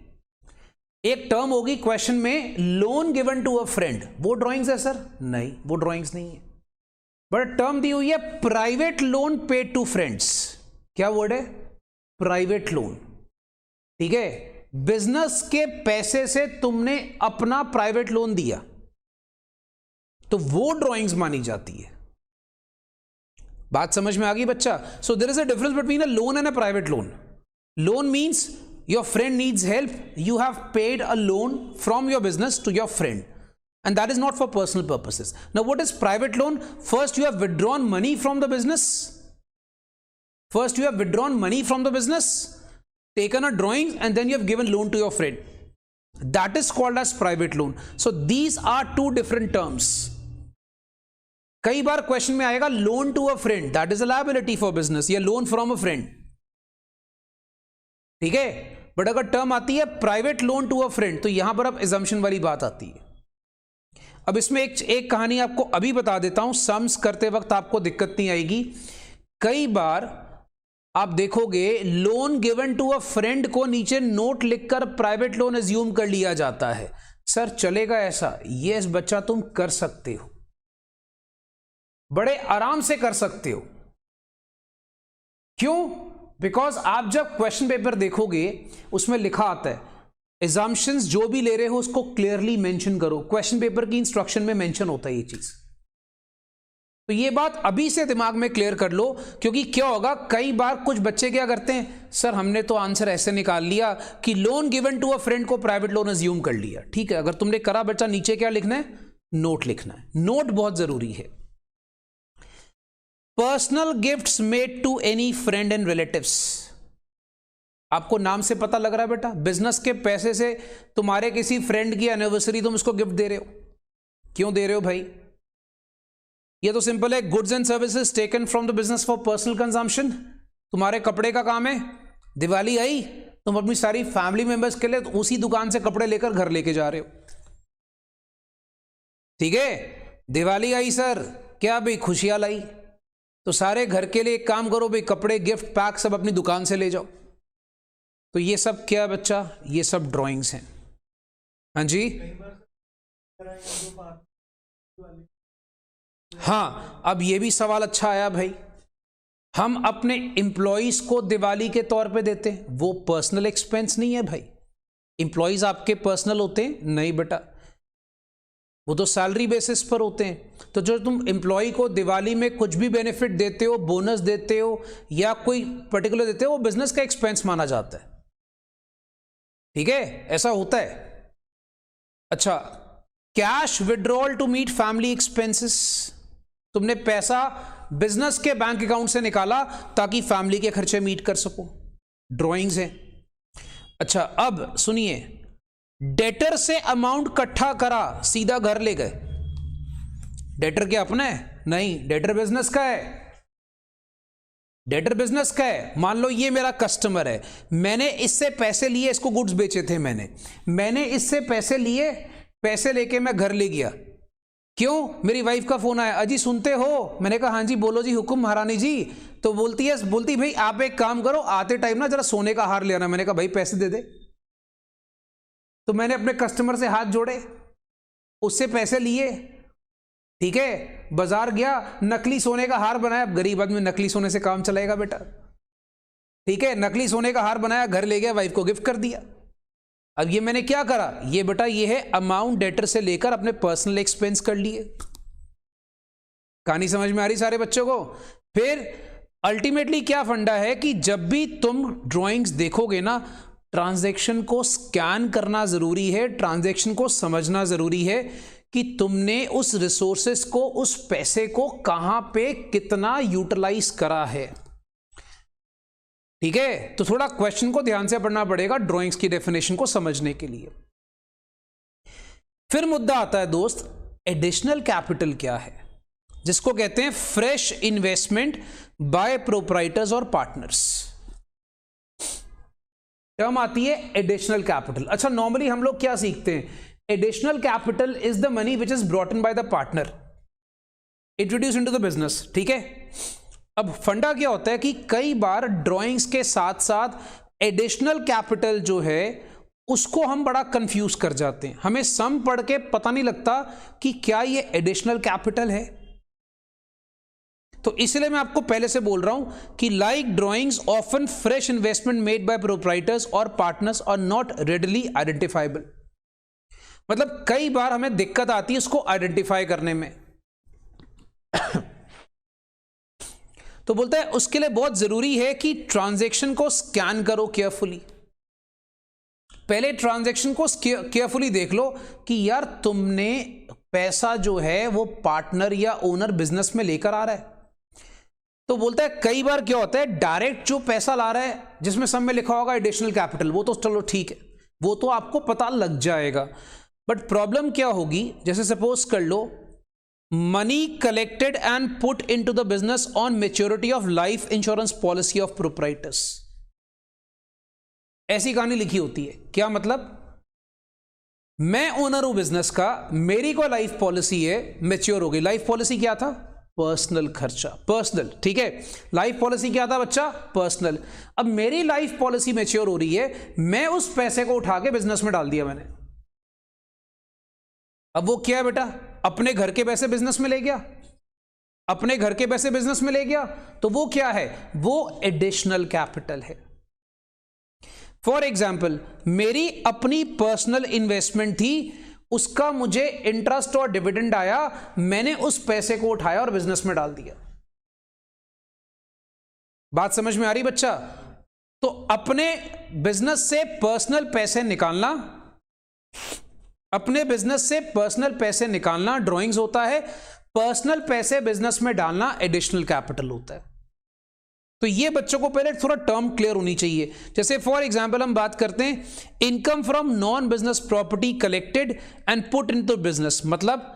एक टर्म होगी क्वेश्चन में loan given to a friend, वो ड्राइंग्स है सर? नहीं, वो ड्राइंग्स नहीं है। बट टर्म दी हुई है private loan paid to friends. क्या वर्ड है? प्राइवेट लोन, ठीक है। बिजनेस के पैसे से तुमने अपना प्राइवेट लोन दिया, तो वो ड्राइंग्स मानी जाती है। बात समझ में आ गई बच्चा? So there is a difference between a loan and a private loan. Loan means your friend needs help, you have paid a loan from your business to your friend, and that is not for personal purposes. Now what is private loan? First you have withdrawn money from the business, taken a drawing, and then you have given loan to your friend. That is called as private loan. So these are 2 different terms. कई बार question में आएगा loan to a friend, that is a liability for business, या loan from a friend, ठीक है। But अगर term आती है private loan to a friend, तो यहां पर अब एजम्पशन वाली बात आती है। अब इसमें एक कहानी आपको अभी बता देता हूं, सम्स करते वक्त आपको दिक्कत नहीं आएगी। कई बार आप देखोगे loan given to a friend को नीचे नोट लिखकर प्राइवेट लोन एज्यूम कर लिया जाता है। सर चलेगा ऐसा? यस बच्चा, तुम कर सकते हो, बड़े आराम से कर सकते हो। क्यों? बिकॉज आप जब क्वेश्चन पेपर देखोगे उसमें लिखा आता है एजम्पशंस जो भी ले रहे हो उसको क्लियरली मेंशन करो। क्वेश्चन पेपर की इंस्ट्रक्शन में मेंशन होता है ये चीज। तो ये बात अभी से दिमाग में क्लियर कर लो, क्योंकि क्या होगा कई बार कुछ बच्चे क्या करते हैं, सर हमने तो आंसर ऐसे निकाल लिया कि loan given to a friend को प्राइवेट लोन अज्यूम कर लिया। ठीक है, अगर तुमने करा बच्चा, नीचे क्या लिखना है? नोट लिखना है। नोट बहुत जरूरी है। Personal gifts made to any friend and relatives. आपको नाम से पता लग रहा है बेटा, बिजनेस के पैसे से तुम्हारे किसी फ्रेंड की एनिवर्सरी तुम उसको गिफ्ट दे रहे हो। क्यों दे रहे हो भाई? ये तो सिंपल है, goods and services taken from the business for personal consumption. तुम्हारे कपड़े का काम है, दिवाली आई, तुम अपनी सारी फैमिली मेंबर्स के लिए उसी दुकान से कपड़े लेकर घर लेके जा रहे हो। ठीक है, दिवाली आई सर, क्या भाई खुशियां लाई, तो सारे घर के लिए एक काम करो भाई, कपड़े गिफ्ट पैक सब अपनी दुकान से ले जाओ। तो ये सब क्या बच्चा? ये सब ड्राइंग्स हैं। हाँ जी, हाँ अब ये भी सवाल अच्छा आया भाई। हम अपने एम्प्लॉइज को दिवाली के तौर पे देते हैं, वो पर्सनल एक्सपेंस नहीं है भाई। एम्प्लॉइज आपके पर्सनल होते हैं? नहीं बेटा, वो तो सैलरी बेसिस पर होते हैं। तो जो तुम एम्प्लॉय को दिवाली में कुछ भी बेनिफिट देते हो, बोनस देते हो या कोई पर्टिकुलर देते हो, वो बिजनेस का एक्सपेंस माना जाता है। ठीक है, ऐसा होता है। अच्छा, cash withdrawal to meet family expenses. तुमने पैसा बिजनेस के बैंक अकाउंट से निकाला ताकि फैमिली के खर्चे मीट कर सको, ड्राइंग्स है। अच्छा अब सुनिए, डेटर से अमाउंट इकट्ठा करा, सीधा घर ले गए। डेटर क्या अपना है? नहीं, डेटर बिजनेस का है। डेटर बिजनेस का है। मान लो ये मेरा कस्टमर है, मैंने इससे पैसे लिए, इसको गुड्स बेचे थे मैंने इससे पैसे लिए, पैसे लेके मैं घर ले गया। क्यों? मेरी वाइफ का फोन आया, अजी सुनते हो? मैंने कहा हाँ जी बोलो जी, हुक्म महारानी जी। तो बोलती भाई आप एक काम करो, आते टाइम ना जरा सोने का हार ले आना। मैंने कहा भाई पैसे दे दे। तो मैंने अपने कस्टमर से हाथ जोड़े, उससे पैसे लिए, ठीक है, बाजार गया, नकली सोने का हार बनाया। अब गरीब आदमी नकली सोने से काम चलाएगा बेटा? ठीक है, नकली सोने का हार बनाया, घर ले गया, वाइफ को गिफ्ट कर दिया। अब ये मैंने क्या करा? ये बेटा ये है अमाउंट डेटर से लेकर अपने पर्सनल एक्सपेंस कर लिए। कहानी समझ में आ रही सारे बच्चों को? फिर अल्टीमेटली क्या फंडा है कि जब भी तुम ड्राइंग्स देखोगे ना, ट्रांजैक्शन को स्कैन करना जरूरी है, ट्रांजैक्शन को समझना जरूरी है कि तुमने उस रिसोर्सेस को, उस पैसे को कहां पे कितना यूटिलाइज करा है। ठीक है, तो थोड़ा क्वेश्चन को ध्यान से पढ़ना पड़ेगा ड्राइंग्स की डेफिनेशन को समझने के लिए। फिर मुद्दा आता है दोस्त, एडिशनल कैपिटल क्या है, जिसको कहते हैं फ्रेश इन्वेस्टमेंट बाय प्रोप्राइटर्स और पार्टनर्स। टर्म आती है एडिशनल कैपिटल। अच्छा, नॉर्मली हम लोग क्या सीखते हैं? Additional capital is the money which is brought in by the partner, introduce into the business. ठीक है, अब फंडा क्या होता है कि कई बार ड्राइंग्स के साथ साथ एडिशनल कैपिटल जो है उसको हम बड़ा कंफ्यूज कर जाते हैं। हमें सम पढ़ के पता नहीं लगता कि क्या ये एडिशनल कैपिटल है। तो इसलिए मैं आपको पहले से बोल रहा हूं कि like drawings often fresh investment made by proprietors और partners are not readily identifiable. मतलब कई बार हमें दिक्कत आती है इसको आइडेंटिफाई करने में। तो बोलता है उसके लिए बहुत जरूरी है कि ट्रांजैक्शन को स्कैन करो केयरफुली। पहले ट्रांजैक्शन को केयरफुली देख लो कि यार तुमने पैसा जो है वो पार्टनर या ओनर बिजनेस में लेकर आ रहा है। तो बोलता है कई बार क्या होता है, डायरेक्ट जो पैसा ला रहा है जिसमें सब में लिखा होगा एडिशनल कैपिटल, वो तो चलो ठीक है, वो तो आपको पता लग जाएगा। बट प्रॉब्लम क्या होगी, जैसे सपोज कर लो money collected and put into the business on maturity of life insurance policy of proprietors. ऐसी कहानी लिखी होती है। क्या मतलब? मैं ओनर हूं बिजनेस का, मेरी कोई लाइफ पॉलिसी है, मैच्योर हो गई। लाइफ पॉलिसी क्या था? पर्सनल खर्चा, पर्सनल, ठीक है। लाइफ पॉलिसी क्या था बच्चा? पर्सनल। अब मेरी लाइफ पॉलिसी मैच्योर हो रही है, मैं उस पैसे को उठा के बिजनेस में डाल दिया मैंने। अब वो क्या है बेटा? अपने घर के पैसे बिजनेस में ले गया, अपने घर के पैसे बिजनेस में ले गया, तो वो क्या है? वो एडिशनल कैपिटल है। फॉर एग्जाम्पल, मेरी अपनी पर्सनल इन्वेस्टमेंट थी, उसका मुझे इंटरेस्ट और डिविडेंड आया, मैंने उस पैसे को उठाया और बिजनेस में डाल दिया। बात समझ में आ रही बच्चा? तो अपने बिजनेस से पर्सनल पैसे निकालना, अपने बिजनेस से पर्सनल पैसे निकालना ड्रॉइंग्स होता है, पर्सनल पैसे बिजनेस में डालना एडिशनल कैपिटल होता है। तो ये बच्चों को पहले थोड़ा टर्म क्लियर होनी चाहिए। जैसे फॉर एग्जांपल हम बात करते हैं income from non business property collected and put into business. मतलब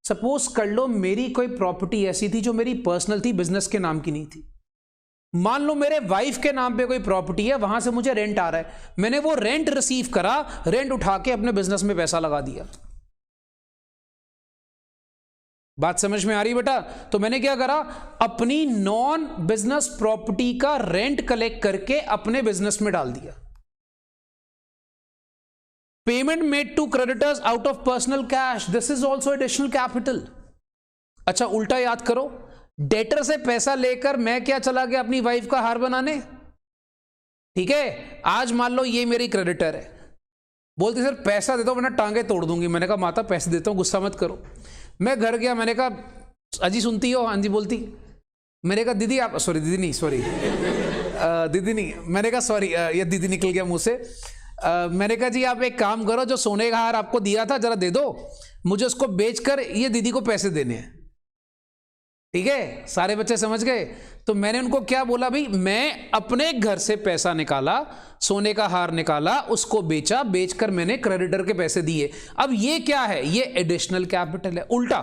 सपोज कर लो मेरी कोई प्रॉपर्टी ऐसी थी जो मेरी पर्सनल थी, बिजनेस के नाम की नहीं थी। मान लो मेरे वाइफ के नाम पे कोई प्रॉपर्टी है, वहां से मुझे रेंट आ रहा है, मैंने वो रेंट रिसीव करा, रेंट उठा के अपने बिजनेस में पैसा लगा दिया। बात समझ में आ रही बेटा? तो मैंने क्या करा, अपनी नॉन बिजनेस प्रॉपर्टी का रेंट कलेक्ट करके अपने बिजनेस में डाल दिया। Payment made to creditors out of personal cash, this is also additional capital. अच्छा उल्टा याद करो, डेटर से पैसा लेकर मैं क्या चला गया अपनी वाइफ का हार बनाने। ठीक है, आज मान लो ये मेरी क्रेडिटर है, बोलती सर पैसा दे दो वरना टांगे तोड़ दूंगी। मैंने कहा माता पैसे देता हूं, गुस्सा मत करो। मैं घर गया, मैंने कहा अजी सुनती हो? हाँ जी बोलती। मैंने कहा दीदी आप, सॉरी दीदी नहीं, सॉरी दीदी नहीं, मैंने कहा सॉरी, ये दीदी निकल गया मुंह से। मैंने कहा जी आप एक काम करो, जो सोने का हार आपको दिया था जरा दे दो, मुझे उसको बेचकर ये दीदी को पैसे देने हैं। ठीक है, सारे बच्चे समझ गए? तो मैंने उनको क्या बोला, भाई मैं अपने घर से पैसा निकाला, सोने का हार निकाला, उसको बेचा, बेचकर मैंने क्रेडिटर के पैसे दिए। अब ये क्या है? ये एडिशनल कैपिटल है। उल्टा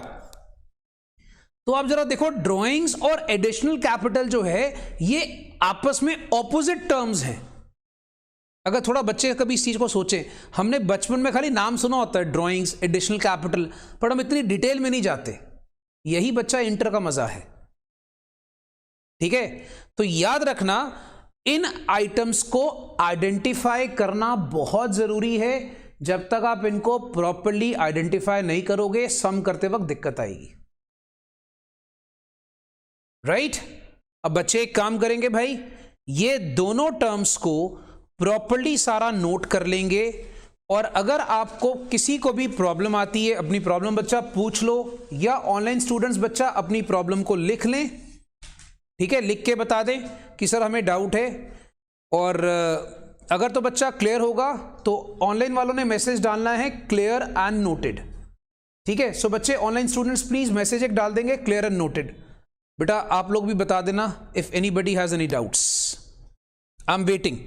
तो आप जरा देखो, ड्रॉइंग्स और एडिशनल कैपिटल जो है ये आपस में ऑपोजिट टर्म्स हैं। अगर थोड़ा बच्चे कभी इस चीज को सोचें, हमने बचपन में खाली नाम सुना होता है ड्रॉइंग्स, एडिशनल कैपिटल, पर हम इतनी डिटेल में नहीं जाते। यही बच्चा इंटर का मजा है। ठीक है, तो याद रखना इन आइटम्स को आइडेंटिफाई करना बहुत जरूरी है। जब तक आप इनको प्रॉपरली आइडेंटिफाई नहीं करोगे, सम करते वक्त दिक्कत आएगी। राइट? अब बच्चे एक काम करेंगे भाई, ये दोनों टर्म्स को प्रॉपरली सारा नोट कर लेंगे, और अगर आपको किसी को भी प्रॉब्लम आती है, अपनी प्रॉब्लम बच्चा पूछ लो, या ऑनलाइन स्टूडेंट्स बच्चा अपनी प्रॉब्लम को लिख लें। ठीक है, लिख के बता दें कि सर हमें डाउट है। और अगर तो बच्चा क्लियर होगा तो ऑनलाइन वालों ने मैसेज डालना है क्लियर एंड नोटेड। ठीक है, सो बच्चे ऑनलाइन स्टूडेंट्स प्लीज मैसेज एक डाल देंगे क्लियर एंड नोटेड। बेटा आप लोग भी बता देना if anybody has any doubts. I am waiting.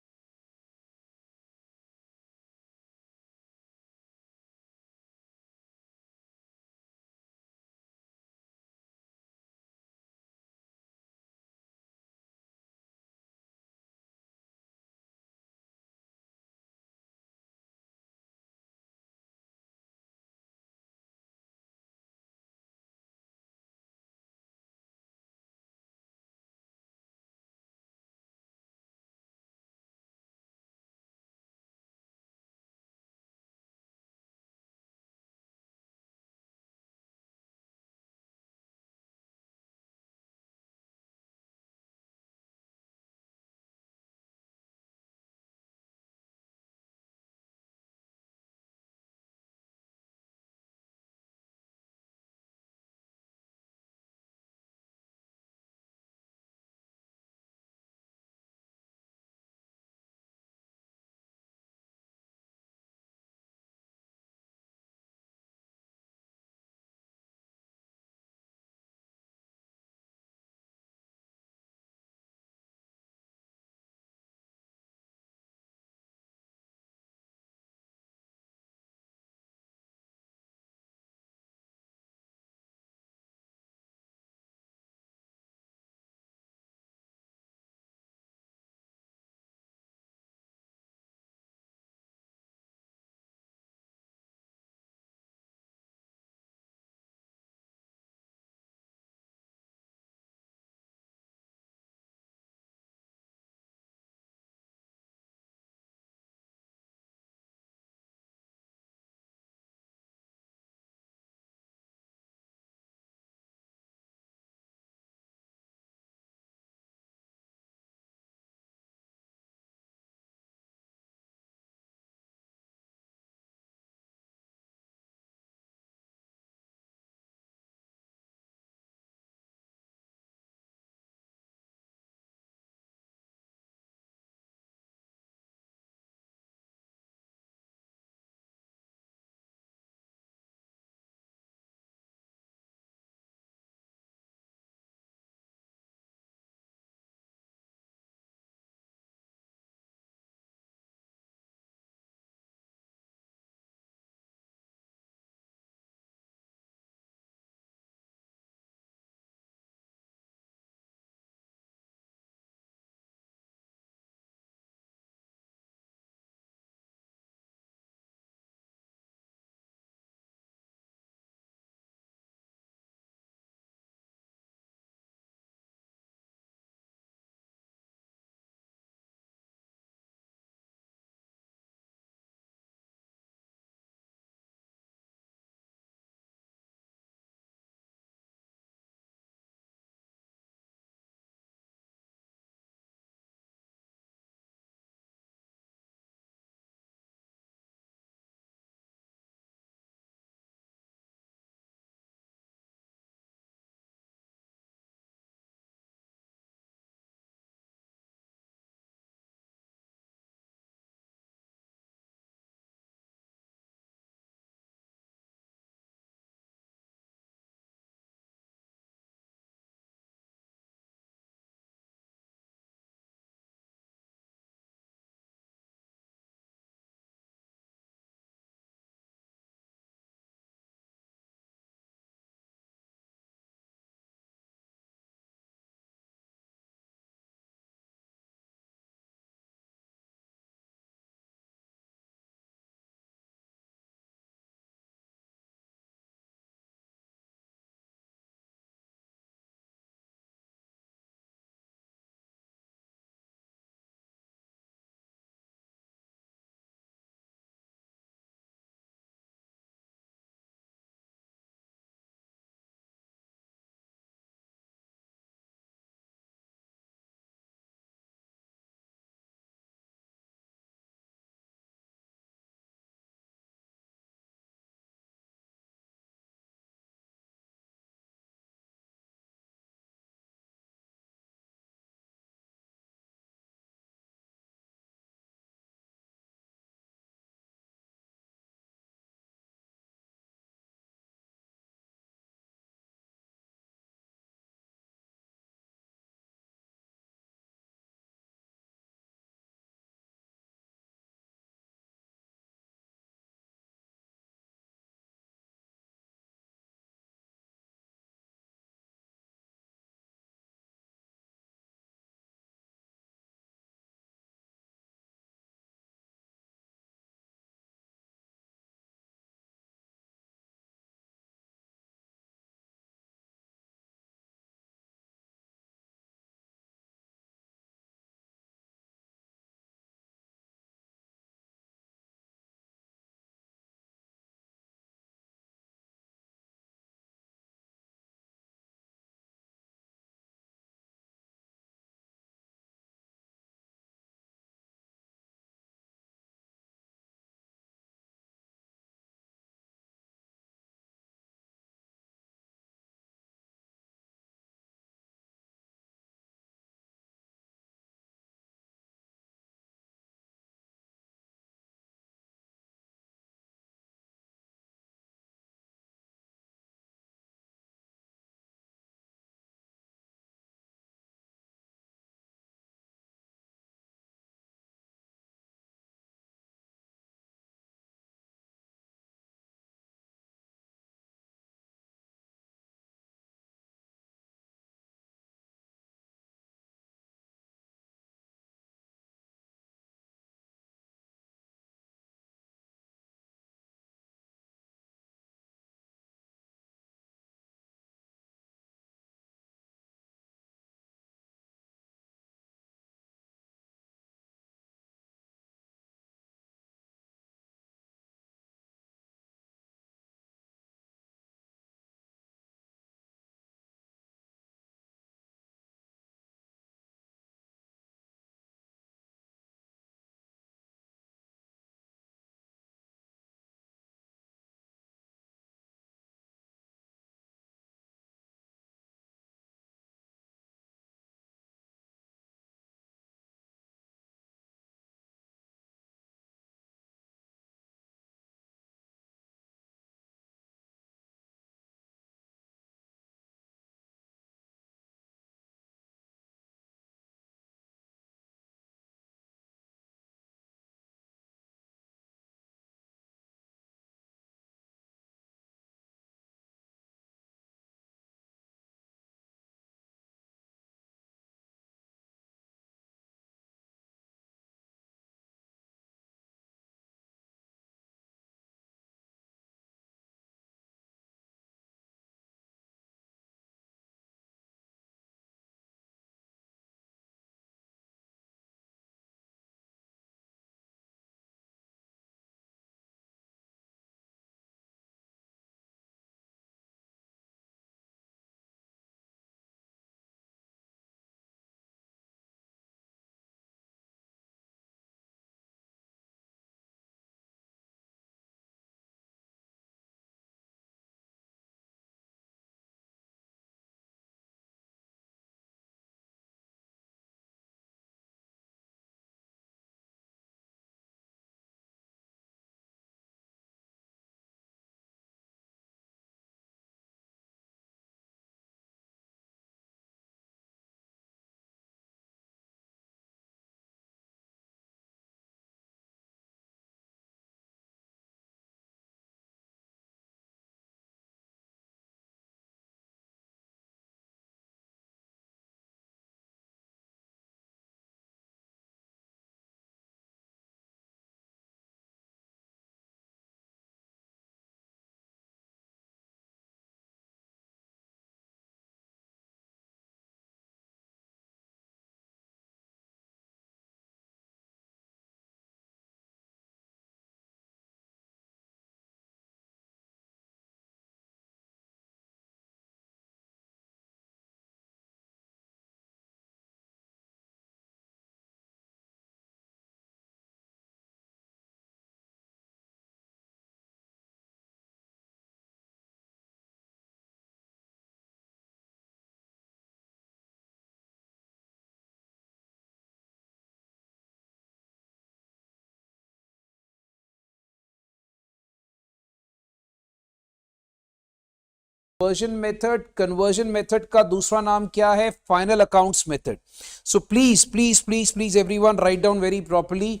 Conversion method का दूसरा नाम क्या है? Final accounts method. So please please please please everyone write down very properly.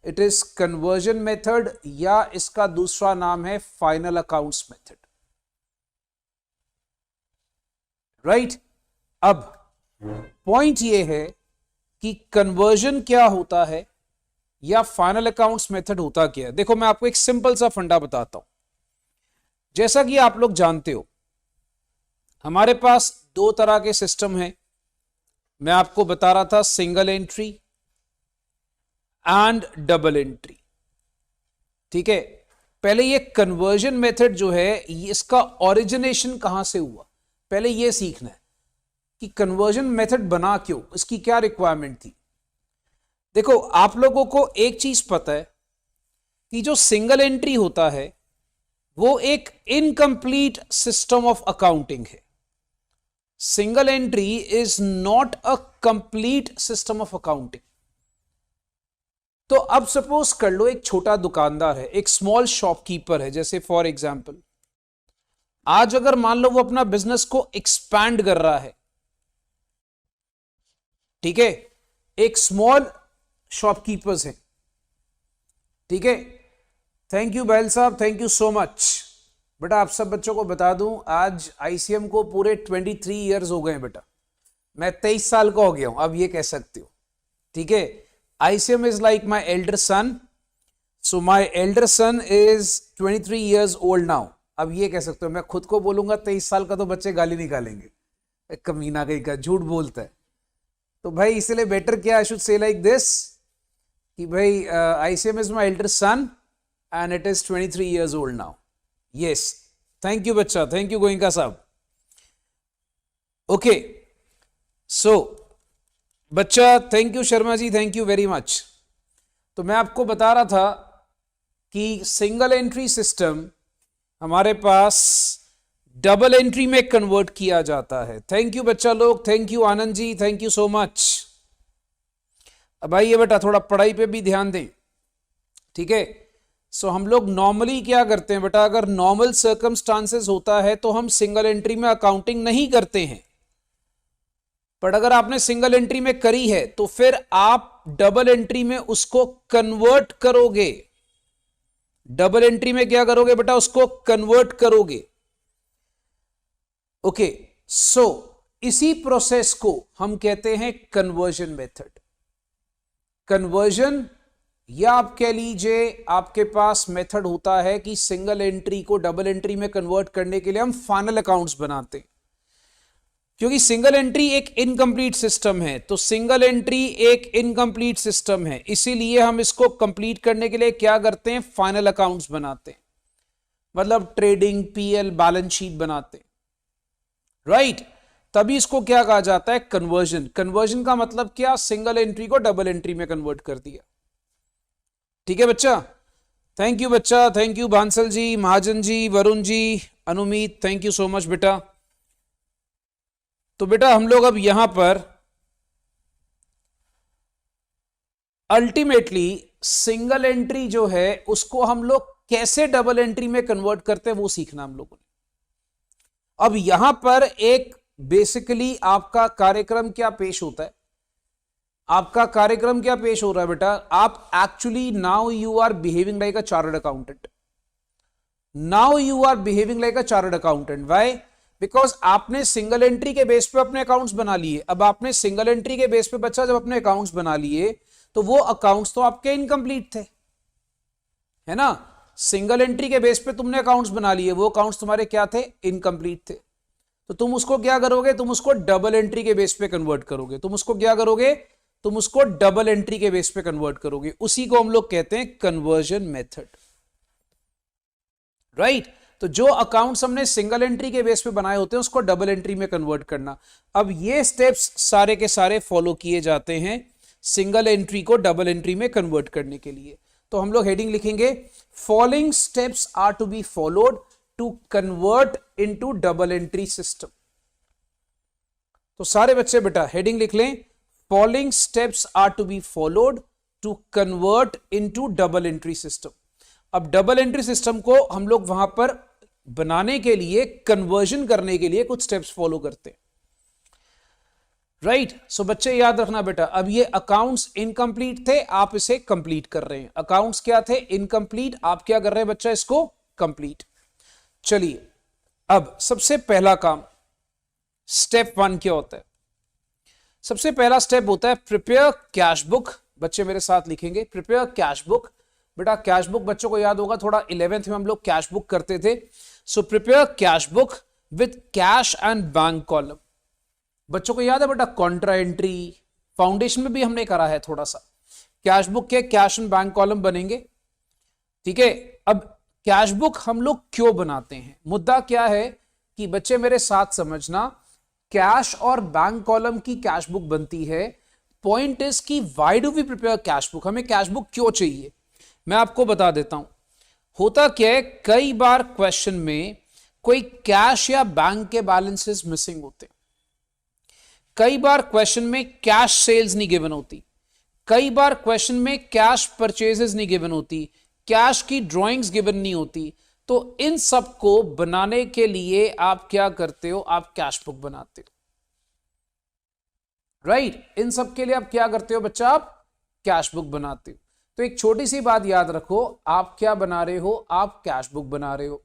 It is conversion method या इसका दूसरा नाम है फाइनल अकाउंट्स मेथड. राइट. अब पॉइंट ये है कि कन्वर्जन क्या होता है या फाइनल अकाउंट्स मेथड होता क्या है. देखो मैं आपको एक सिंपल सा फंडा बताता हूं. जैसा कि आप लोग जानते हो हमारे पास दो तरह के सिस्टम हैं. मैं आपको बता रहा था single entry and double entry. ठीक है. पहले ये कन्वर्जन मेथड जो है इसका ओरिजिनेशन कहां से हुआ, पहले ये सीखना है कि कन्वर्जन मेथड बना क्यों, इसकी क्या रिक्वायरमेंट थी. देखो आप लोगों को एक चीज पता है कि जो सिंगल एंट्री होता है वो एक इनकम्प्लीट सिस्टम ऑफ अकाउंटिंग है. Single entry is not a complete system of accounting. तो अब सपोज कर लो एक छोटा दुकानदार है, एक स्मॉल शॉपकीपर है. जैसे फॉर एग्जांपल आज अगर मान लो वो अपना बिजनेस को एक्सपैंड कर रहा है. ठीक है. एक स्मॉल शॉपकीपर्स हैं. ठीक है. थैंक यू बैल साहब, थैंक यू सो मच. बेटा आप सब बच्चों को बता दूं आज आईसीएम को पूरे 23 इयर्स हो गए हैं बेटा. मैं 23 साल का हो गया हूं, अब ये कह सकते हो. ठीक है. ICM is like my elder son. So my elder son is 23 years old now. अब ये कह सकते हो. मैं खुद को बोलूंगा 23 साल का तो बच्चे गाली निकालेंगे, कमीना कहीं का झूठ बोलता है. तो भाई इसलिए बेटर क्या I should say like this कि भाई ICM is my elder son and it is 23 years old now. Yes, thank you बच्चा, thank you गोइंका साहब. Okay, so बच्चा thank you Sharma ji, thank you very much. तो मैं आपको बता रहा था कि सिंगल एंट्री सिस्टम हमारे पास डबल एंट्री में कन्वर्ट किया जाता है. थैंक यू बच्चा लोग, thank you Anand ji, thank you so much. अब आइए बेटा थोड़ा पढ़ाई पे भी ध्यान दें. ठीक है. सो हम लोग नॉर्मली क्या करते हैं बेटा, अगर नॉर्मल सर्कमस्टांसेस होता है तो हम सिंगल एंट्री में अकाउंटिंग नहीं करते हैं. पर अगर आपने सिंगल एंट्री में करी है तो फिर आप डबल एंट्री में उसको कन्वर्ट करोगे. डबल एंट्री में क्या करोगे बेटा, उसको कन्वर्ट करोगे. ओके. सो इसी प्रोसेस को हम कहते हैं कन्वर्जन मेथड. कन्वर्जन या आप कह लीजिए आपके पास मेथड होता है कि सिंगल एंट्री को डबल एंट्री में कन्वर्ट करने के लिए हम फाइनल अकाउंट्स बनाते हैं. क्योंकि सिंगल एंट्री एक इनकम्प्लीट सिस्टम है. तो सिंगल एंट्री एक इनकम्प्लीट सिस्टम है, इसीलिए हम इसको कंप्लीट करने के लिए क्या करते हैं, फाइनल अकाउंट्स बनाते हैं. मतलब ट्रेडिंग, पीएल, बैलेंस शीट बनाते हैं. राइट. तभी इसको क्या कहा जाता है, कन्वर्जन. कन्वर्जन का मतलब क्या, सिंगल एंट्री को डबल एंट्री में कन्वर्ट कर दिया. ठीक है बच्चा. थैंक यू बच्चा, thank you Bansal ji, Mahajan ji, Varun ji, Anumeet, thank you so much बेटा. तो बेटा हम लोग अब यहां पर अल्टीमेटली सिंगल एंट्री जो है उसको हम लोग कैसे डबल एंट्री में कन्वर्ट करते हैं वो सीखना हम लोगों ने. अब यहां पर एक बेसिकली आपका कार्यक्रम क्या पेश होता है, आपका कार्यक्रम क्या पेश हो रहा है बेटा. आप actually now you are behaving like a chartered accountant. Now you are behaving like a chartered accountant. Why? Because आपने सिंगल एंट्री के बेस पे अपने अकाउंट्स बना लिए. अब आपने सिंगल एंट्री के बेस पे बच्चा जब अपने अकाउंट्स बना लिए तो वो अकाउंट्स तो आपके इनकम्प्लीट थे, है ना. सिंगल एंट्री के बेस पे तुमने अकाउंट्स बना लिए, वो अकाउंट्स तुम्हारे क्या थे, इनकम्प्लीट थे. तो तुम उसको क्या करोगे, तुम उसको डबल एंट्री के बेस पे कन्वर्ट करोगे. तुम उसको क्या करोगे, तुम उसको डबल एंट्री के बेस पे कन्वर्ट करोगे. उसी को हम लोग कहते हैं कन्वर्जन मेथड. राइट. तो जो अकाउंट्स हमने सिंगल एंट्री के बेस पे बनाए होते हैं उसको डबल एंट्री में कन्वर्ट करना. अब ये स्टेप्स सारे के सारे फॉलो किए जाते हैं सिंगल एंट्री को डबल एंट्री में कन्वर्ट करने के लिए. तो हम लोग हेडिंग लिखेंगे, following steps are to be followed to convert into double entry system. तो सारे बच्चे बेटा हेडिंग लिख लें, following steps are to be followed to convert into double entry system. अब डबल एंट्री सिस्टम को हम लोग वहां पर बनाने के लिए, कन्वर्जन करने के लिए कुछ स्टेप्स फॉलो करते हैं, राइट। सो बच्चे याद रखना बेटा, अब ये अकाउंट्स इनकम्प्लीट थे, आप इसे कंप्लीट कर रहे हैं। अकाउंट्स क्या थे? इनकम्प्लीट। आप क्या कर रहे हैं बच्चा? इसको कंप्लीट। चलिए, अब सबसे पहला काम, स्टेप 1 क्या होता है? सबसे पहला स्टेप होता है प्रिपेयर कैश बुक। बच्चे मेरे साथ लिखेंगे, प्रिपेयर कैश बुक। बेटा कैश बुक बच्चों को याद होगा, थोड़ा 11th में हम लोग कैश बुक करते थे। So prepare cash book with cash and bank column. बच्चों को याद है बेटा, कॉन्ट्रा एंट्री फाउंडेशन में भी हमने करा है थोड़ा सा। कैश बुक के कैश एंड बैंक कॉलम बनेंगे, ठीक है। अब कैश बुक हम लोग क्यों बनाते हैं? मुद्दा क्या है कि बच्चे मेरे साथ समझना, कैश और बैंक कॉलम की कैश बुक बनती है। पॉइंट इज कि why do we prepare cash book? हमें कैश बुक क्यों चाहिए? मैं आपको बता देता हूं। होता क्या है, कई बार क्वेश्चन में कोई कैश या बैंक के बैलेंसेस मिसिंग होते हैं। कई बार क्वेश्चन में कैश सेल्स नहीं गिवन होती। कई बार क्वेश्चन में कैश परचेजेस नहीं गिवन होती, कैश की ड्राइंग्स गिवन नहीं होती। तो इन सब को बनाने के लिए आप क्या करते हो? आप कैश बुक बनाते हो, राइट। इन सब के लिए आप क्या करते हो बच्चा? आप कैश बुक बनाते हो। तो एक छोटी सी बात याद रखो, आप क्या बना रहे हो? आप कैश बुक बना रहे हो।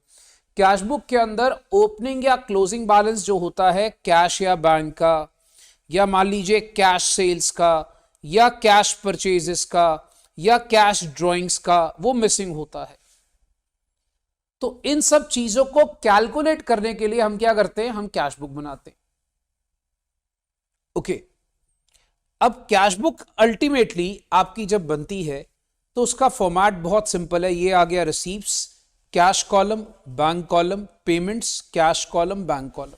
कैश बुक के अंदर ओपनिंग या क्लोजिंग बैलेंस जो होता है कैश या बैंक का, या मान लीजिए कैश सेल्स का, या कैश परचेजेस का, या कैश ड्राइंग्स का, वो मिसिंग होता है। तो इन सब चीजों को कैलकुलेट करने के लिए हम क्या करते हैं? हम कैश बुक बनाते हैं, ओके। अब कैश बुक अल्टीमेटली आपकी जब बनती है तो उसका फॉर्मेट बहुत सिंपल है। ये आ गया receives, cash column, bank column, payments, cash column, bank column.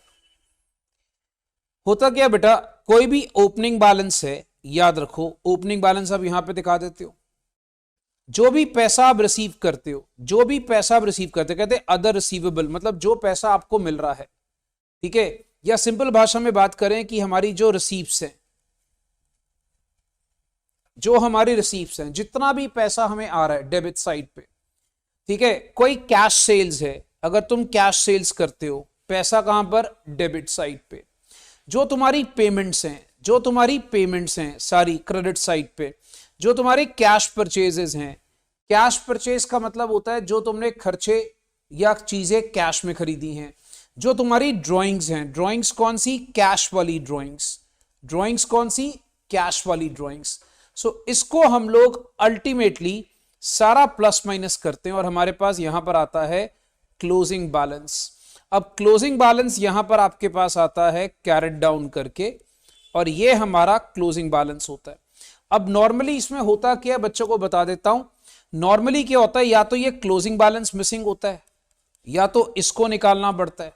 होता क्या बेटा, कोई भी ओपनिंग बैलेंस है, याद रखो ओपनिंग बैलेंस आप यहां पे दिखा देते हो। जो भी पैसा आप रिसीव करते हो, जो भी पैसा आप रिसीव करते हो, कहते हैं अदर रिसीवेबल, मतलब जो पैसा आपको मिल रहा है, ठीक है। या सिंपल भाषा में बात करें कि हमारी जो रिसीव्स हैं, जो हमारी रिसीव्स हैं, जितना भी पैसा हमें आ रहा है डेबिट साइड पे, ठीक है। कोई कैश सेल्स है, अगर तुम कैश सेल्स करते हो, पैसा कहां पर? डेबिट साइड पे। जो तुम्हारी पेमेंट्स हैं, जो तुम्हारी पेमेंट्स हैं सारी क्रेडिट साइड पे। जो तुम्हारे कैश परचेजेस हैं, कैश परचेज का मतलब होता है जो तुमने खर्चे या चीजें कैश में खरीदी हैं। जो तुम्हारी ड्राइंग्स हैं, ड्राइंग्स कौन सी? कैश वाली ड्राइंग्स। ड्राइंग्स कौन सी? कैश वाली ड्राइंग्स। सो इसको हम लोग अल्टीमेटली सारा प्लस माइनस करते हैं और हमारे पास यहां पर आता है क्लोजिंग बैलेंस। अब क्लोजिंग बैलेंस यहां पर आपके पास आता है कैरेट डाउन करके, और ये हमारा क्लोजिंग बैलेंस होता है। अब नॉर्मली इसमें होता क्या है, बच्चों को बता देता हूं। नॉर्मली क्या होता है, या तो ये क्लोजिंग बैलेंस मिसिंग होता है, या तो इसको निकालना पड़ता है,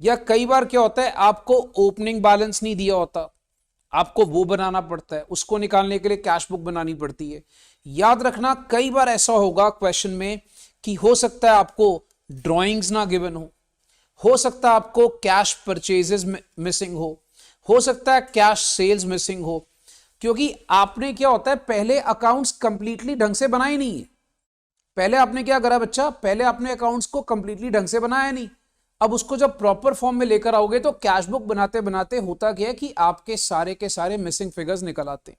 या कई बार क्या होता है आपको ओपनिंग बैलेंस नहीं दिया होता, आपको वो बनाना पड़ता है। उसको निकालने के लिए कैश बुक बनानी पड़ती है। याद रखना, कई बार ऐसा होगा क्वेश्चन में कि हो सकता है आपको ड्राइंग्स ना गिवन हो सकता है आपको कैश परचेजेस मिसिंग हो सकता है कैश सेल्स मिसिंग हो, क्योंकि आपने क्या होता है पहले अकाउंट्स कंप्लीटली ढंग से बनाए नहीं है। पहले आपने क्या करा बच्चा? पहले आपने अकाउंट्स को कंप्लीटली ढंग से बनाया नहीं। अब उसको जब प्रॉपर फॉर्म में लेकर आओगे तो कैश बुक बनाते बनाते होता क्या है कि आपके सारे के सारे मिसिंग फिगर्स निकल आते हैं।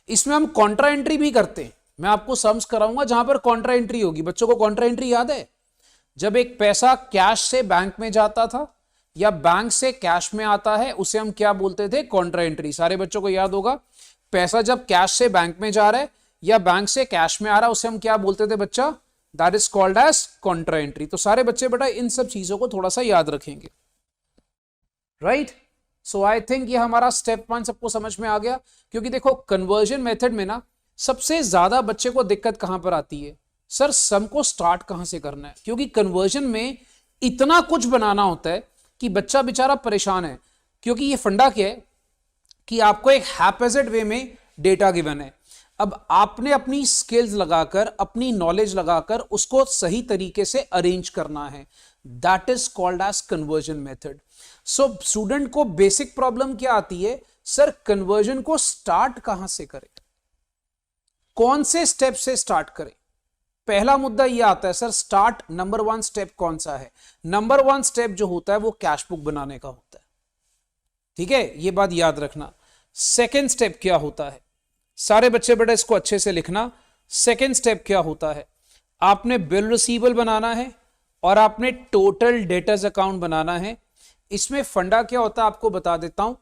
इसमें हम कॉन्ट्रा एंट्री भी करते हैं। मैं आपको सम्स कराऊंगा जहां पर कॉन्ट्रा एंट्री होगी। बच्चों को कॉन्ट्रा एंट्री याद है? जब एक पैसा कैश से बैंक में जाता था या बैंक से कैश में आता है, उसे हम क्या बोलते थे? Contra entry. सारे बच्चों को याद होगा, पैसा जब कैश से बैंक में जा रहा है या बैंक से कैश में आ रहा है, उसे हम क्या बोलते थे बच्चा? That is called as contra entry. तो सारे बच्चे बेटा इन सब चीजों को थोड़ा सा याद रखेंगे, राइट। सो आई थिंक ये हमारा स्टेप 1 सबको समझ में आ गया। क्योंकि देखो कन्वर्जन मेथड में ना सबसे ज्यादा बच्चे को दिक्कत कहां पर आती है? सर सम को स्टार्ट कहां से करना है? क्योंकि कन्वर्जन में इतना कुछ बनाना होता है कि बच्चा बेचारा परेशान है। क्योंकि ये फंडा क्या है कि आपको एक हैपेजेड वे में डेटा गिवन है। अब आपने अपनी स्किल्स लगाकर, अपनी नॉलेज लगाकर उसको सही तरीके से अरेंज करना है। That is called as conversion method. So student को बेसिक प्रॉब्लम क्या आती है? सर कन्वर्जन को स्टार्ट कहां से करें, कौन से स्टेप से स्टार्ट करें? पहला मुद्दा ये आता है सर, स्टार्ट नंबर 1 स्टेप कौन सा है? नंबर 1 स्टेप जो होता है वो कैश बुक बनाने का होता है, ठीक है, ये बात याद रखना। सेकेंड स्टेप क्या होता है? सारे बच्चे बेटा इसको अच्छे से लिखना। सेकेंड स्टेप क्या होता है? आपने बिल रिसीवेबल बनाना है और आपने टोटल डेटर्स अकाउंट बनाना है। इसमें फंडा क्या होता है आपको बता देता हूं।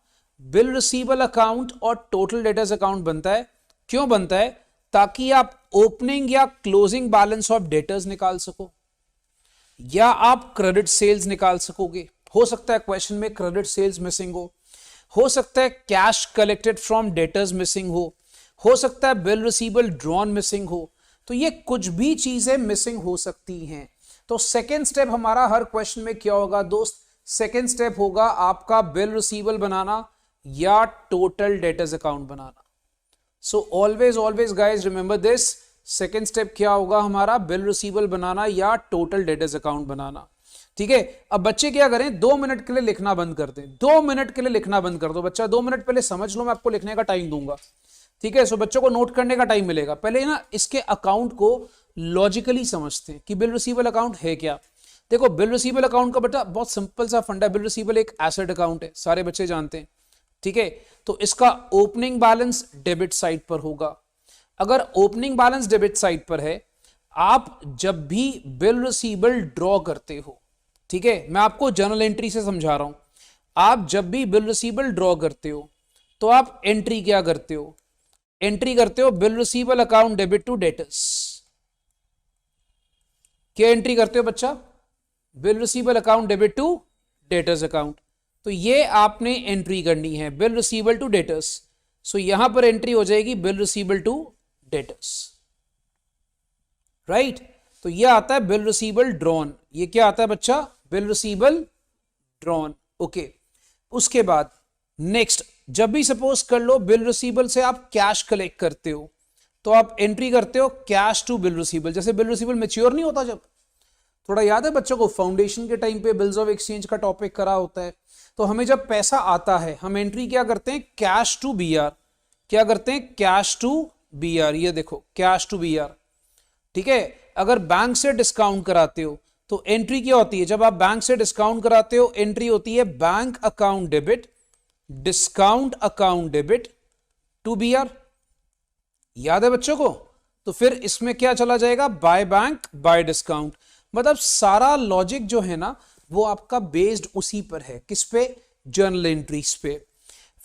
बिल रिसीवेबल अकाउंट और टोटल डेटर्स अकाउंट बनता है, क्यों बनता है? ताकि आप ओपनिंग या क्लोजिंग बैलेंस ऑफ डेटर्स निकाल सको, या आप क्रेडिट सेल्स निकाल सकोगे। हो सकता है क्वेश्चन में क्रेडिट सेल्स मिसिंग हो सकता है cash collected from debtors missing हो सकता है बिल रिसीवेबल ड्रॉन मिसिंग हो। तो ये कुछ भी चीजें मिसिंग हो सकती हैं। तो सेकेंड स्टेप हमारा हर क्वेश्चन में क्या होगा दोस्त? सेकेंड स्टेप होगा आपका बिल रिसीवेबल बनाना या total debtors account banana. So always guys remember this, second step क्या होगा हमारा? बिल रिसीवेबल बनाना या टोटल डेटर्स अकाउंट बनाना, ठीक है। अब बच्चे क्या करें, 2 मिनट के लिए लिखना बंद कर दें। 2 मिनट के लिए लिखना बंद कर दो बच्चा, 2 मिनट पहले समझ लो, मैं आपको लिखने का टाइम दूंगा, ठीक है। सो बच्चों को नोट करने का टाइम मिलेगा। पहले ना इसके अकाउंट को लॉजिकली समझते हैं कि बिल रिसीवेबल अकाउंट है क्या। देखो बिल रिसीवेबल अकाउंट का बेटा बहुत सिंपल सा फंडा है। बिल रिसीवेबल एक एसेट अकाउंट है, सारे बच्चे जानते हैं, ठीक है। तो इसका ओपनिंग बैलेंस डेबिट साइड पर होगा। अगर ओपनिंग बैलेंस डेबिट साइड पर है, आप जब भी बिल रिसीवेबल ड्रॉ करते हो, ठीक है, मैं आपको जर्नल एंट्री से समझा रहा हूं। आप जब भी बिल रिसीवेबल ड्रॉ करते हो तो आप एंट्री क्या करते हो? एंट्री करते हो bill receivable account debit to debtors. क्या एंट्री करते हो बच्चा? Bill receivable account debit to debtors account. तो ये आपने एंट्री करनी है, bill receivable to debtors. So यहां पर एंट्री हो जाएगी bill receivable to debtors, right. तो ये आता है बिल रिसीवेबल ड्रॉन। ये क्या आता है बच्चा? Bill receivable drawn, okay. उसके बाद नेक्स्ट, जब भी सपोज कर लो बिल रिसीवेबल से आप कैश कलेक्ट करते हो, तो आप एंट्री करते हो कैश टू बिल रिसीवेबल। जैसे बिल रिसीवेबल मैच्योर नहीं होता, जब थोड़ा याद है बच्चों को, फाउंडेशन के टाइम पे बिल्स ऑफ एक्सचेंज का टॉपिक करा होता है। तो हमें जब पैसा आता है, हम एंट्री क्या करते हैं? Cash to B R. क्या करते हैं? Cash to B R. ये देखो कैश टू बी आर, ठीक है। अगर बैंक से डिस्काउंट कराते हो तो एंट्री क्या होती है? जब आप बैंक से डिस्काउंट कराते हो, एंट्री होती है bank account debit, discount account debit to B R. याद है बच्चों को? तो फिर इसमें क्या चला जाएगा? By bank by discount. मतलब सारा लॉजिक जो है ना वो आपका बेस्ड उसी पर है, किस पे? जर्नल एंट्रीज पे।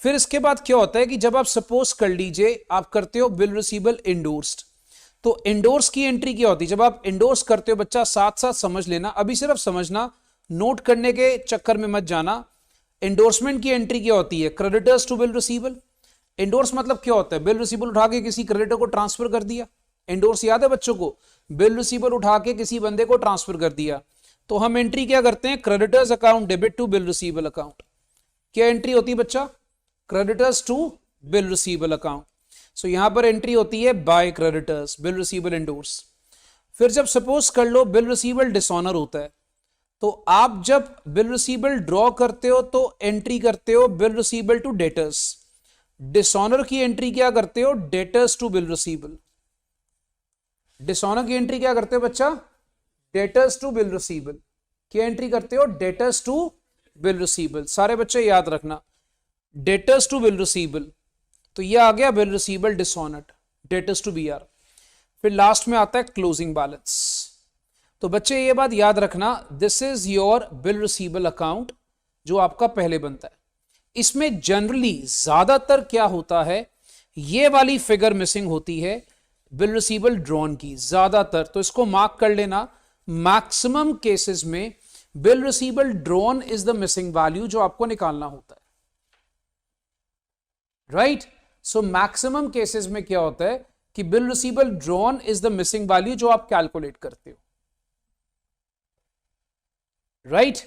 फिर इसके बाद क्या होता है कि जब आप सपोज कर लीजिए आप करते हो बिल रिसीवेबल इंडोर्स्ड, तो इंडोर्स की एंट्री क्या होती है? जब आप इंडोर्स करते हो बच्चा, साथ साथ समझ लेना, अभी सिर्फ समझना, नोट करने के चक्कर में मत जाना। इंडोर्समेंट की एंट्री क्या होती है? Creditors to bill receivable. Endorse मतलब क्या होता है? बिल रिसीवेबल उठा के किसी क्रेडिटर को ट्रांसफर कर दिया। इंडोर्स याद है बच्चों को? बिल रिसीवेबल उठा के किसी बंदे को ट्रांसफर कर दिया। तो हम एंट्री क्या करते हैं? Creditors account debit to bill receivable account. क्या एंट्री होती है बच्चा? Creditors to bill receivable account. So यहां पर एंट्री होती है by creditors, bill receivable endorsed. फिर जब सपोज कर लो बिल रिसीवेबल डिसऑनर होता है, तो आप जब बिल रिसीवेबल ड्रॉ करते हो तो एंट्री करते हो bill receivable to debtors. Dishonour की एंट्री क्या करते हो? Debtors to bill receivable. Dishonour की एंट्री क्या करते हो बच्चा? Debtors to bill receivable. क्या एंट्री करते हो? Debtors to bill receivable. सारे बच्चे याद रखना, डेटर्स टू बिल रिसीवेबल। तो ये आ गया bill receivable dishonoured, debtors to B R. फिर लास्ट में आता है क्लोजिंग बैलेंस। तो बच्चे ये बात याद रखना, this is your bill receivable account जो आपका पहले बनता है। इसमें जनरली ज्यादातर क्या होता है, ये वाली फिगर मिसिंग होती है बिल रिसीवेबल ड्रॉन की ज्यादातर। तो इसको मार्क कर लेना, मैक्सिमम केसेस में bill receivable drawn is the missing value जो आपको निकालना होता है, राइट। सो मैक्सिमम केसेस में क्या होता है कि bill receivable drawn is the missing value जो आप कैलकुलेट करते हो, राइट।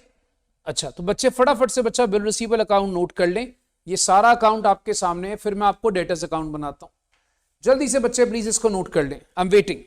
अच्छा, तो बच्चे फटाफट से बच्चा बिल रिसीवेबल अकाउंट नोट कर लें। ये सारा अकाउंट आपके सामने है, फिर मैं आपको डेटर्स अकाउंट बनाता हूं। जल्दी से बच्चे प्लीज इसको नोट कर लें, आई एम वेटिंग।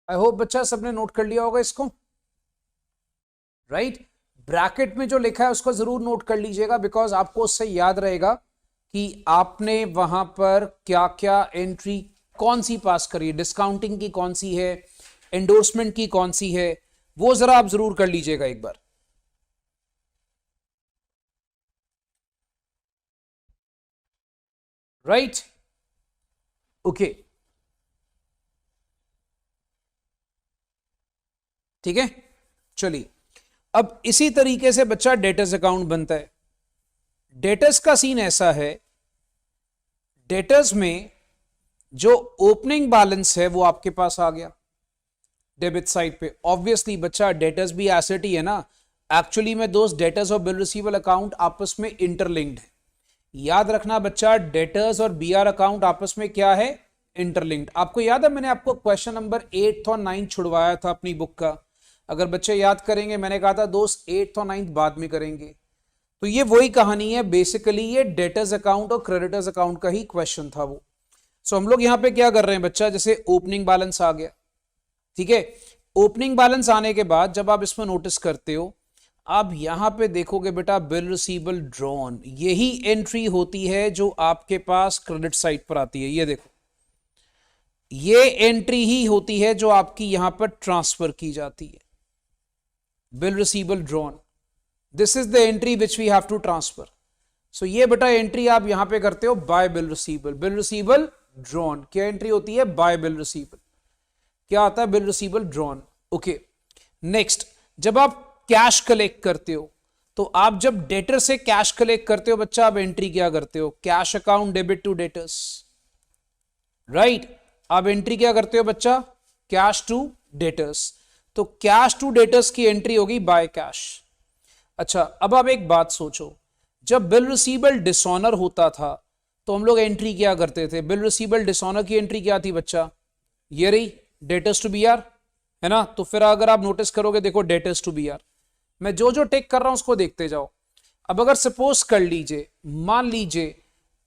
आई होप बच्चा सबने नोट कर लिया होगा इसको, राइट। ब्रैकेट में जो लिखा है उसको जरूर नोट कर लीजिएगा, बिकॉज आपको उससे याद रहेगा कि आपने वहां पर क्या क्या एंट्री कौन सी पास करी है, डिस्काउंटिंग की कौन सी है, एंडोर्समेंट की कौन सी है, वो जरा आप जरूर कर लीजिएगा एक बार। राइट, ओके, ठीक है। चलिए, अब इसी तरीके से बच्चा डेटर्स अकाउंट बनता है। डेटर्स का सीन ऐसा है, डेटर्स में जो ओपनिंग बैलेंस है वो आपके पास आ गया डेबिट साइड पे। ऑब्वियसली बच्चा डेटर्स भी एसेट ही है ना। एक्चुअली में दोस्त डेटर्स और बिल रिसीवेबल अकाउंट आपस में इंटरलिंक्ड है। याद रखना बच्चा, डेटर्स और बीआर अकाउंट आपस में क्या है, इंटरलिंक्ड। आपको याद है मैंने आपको क्वेश्चन नंबर 8 और 9 छुड़वाया था अपनी बुक का। अगर बच्चे याद करेंगे, मैंने कहा था दोस्त 8 और 9 बाद में करेंगे। तो ये वही कहानी है बेसिकली, ये डेटर्स अकाउंट और क्रेडिटर्स अकाउंट का ही क्वेश्चन था वो। सो हम लोग यहां पे क्या कर रहे हैं बच्चा, जैसे ओपनिंग बैलेंस आ गया, ठीक है। ओपनिंग बैलेंस आने के बाद जब आप इसमें नोटिस करते हो, आप यहां पे देखोगे बेटा बिल रिसीवेबल ड्रॉन, यही एंट्री होती है जो आपके पास क्रेडिट साइड पर आती है। ये देखो, ये एंट्री ही होती है जो आपकी यहां पर ट्रांसफर की जाती है, bill receivable drawn. This is the entry which we have to transfer. So ये बेटा एंट्री आप यहां पे करते हो by bill receivable, bill receivable drawn. क्या एंट्री होती है, बाय बिल रिसीवेबल। क्या आता है, bill receivable drawn. Okay, next, जब आप कैश कलेक्ट करते हो, तो आप जब डेटर से कैश कलेक्ट करते हो बच्चा, आप एंट्री क्या करते हो, cash account debit to debtors, right. आप एंट्री क्या करते हो बच्चा, कैश टू डेटर्स। तो कैश टू डेटर्स की एंट्री होगी बाय कैश। अच्छा, अब आप एक बात सोचो, जब बिल रिसीवेबल डिसऑनर होता था तो हम लोग एंट्री क्या करते थे, बिल रिसीवेबल डिसऑनर की एंट्री क्या थी बच्चा, ये रही, डेटर्स टू बीआर, है ना। तो फिर अगर आप नोटिस करोगे, देखो डेटर्स टू बीआर, मैं जो जो टिक कर रहा हूं उसको देखते जाओ। अब अगर सपोज कर लीजिए, मान लीजिए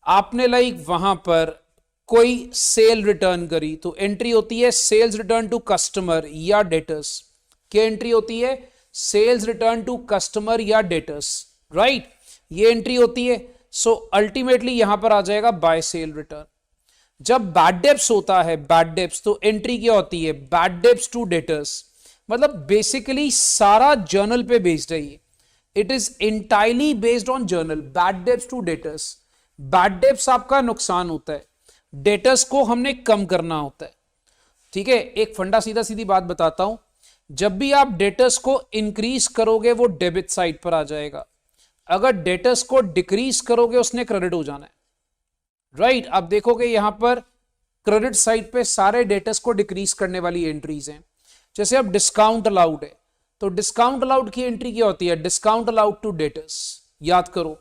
आपने लाइक वहां पर कोई सेल रिटर्न करी, तो एंट्री होती है सेल्स रिटर्न टू कस्टमर या डेटर्स। क्या एंट्री होती है, सेल्स रिटर्न टू कस्टमर या डेटर्स, राइट। ये एंट्री होती है। सो अल्टीमेटली यहां पर आ जाएगा बाय सेल रिटर्न। जब बैड डेब्ट्स होता है, बैड डेब्ट्स, तो एंट्री क्या होती है, बैड डेब्ट्स टू डेटर्स। मतलब बेसिकली सारा जर्नल पे बेस्ड है ये, it is entirely based on journal, bad debts to debtors. Bad debts आपका नुकसान होता है, डेटर्स को हमने कम करना होता है, ठीक है। एक फंडा सीधा सीधी बात बताता हूं, जब भी आप डेटर्स को इंक्रीज करोगे वो डेबिट साइड पर आ जाएगा, अगर डेटर्स को डिक्रीज करोगे उसने क्रेडिट हो जाना है, राइट। आप देखोगे यहां पर क्रेडिट साइड पे सारे डेटर्स को डिक्रीज करने वाली एंट्रीज हैं। जैसे अब डिस्काउंट अलाउड है, तो डिस्काउंट अलाउड की एंट्री क्या होती है, डिस्काउंट अलाउड टू डेटर्स, याद करो।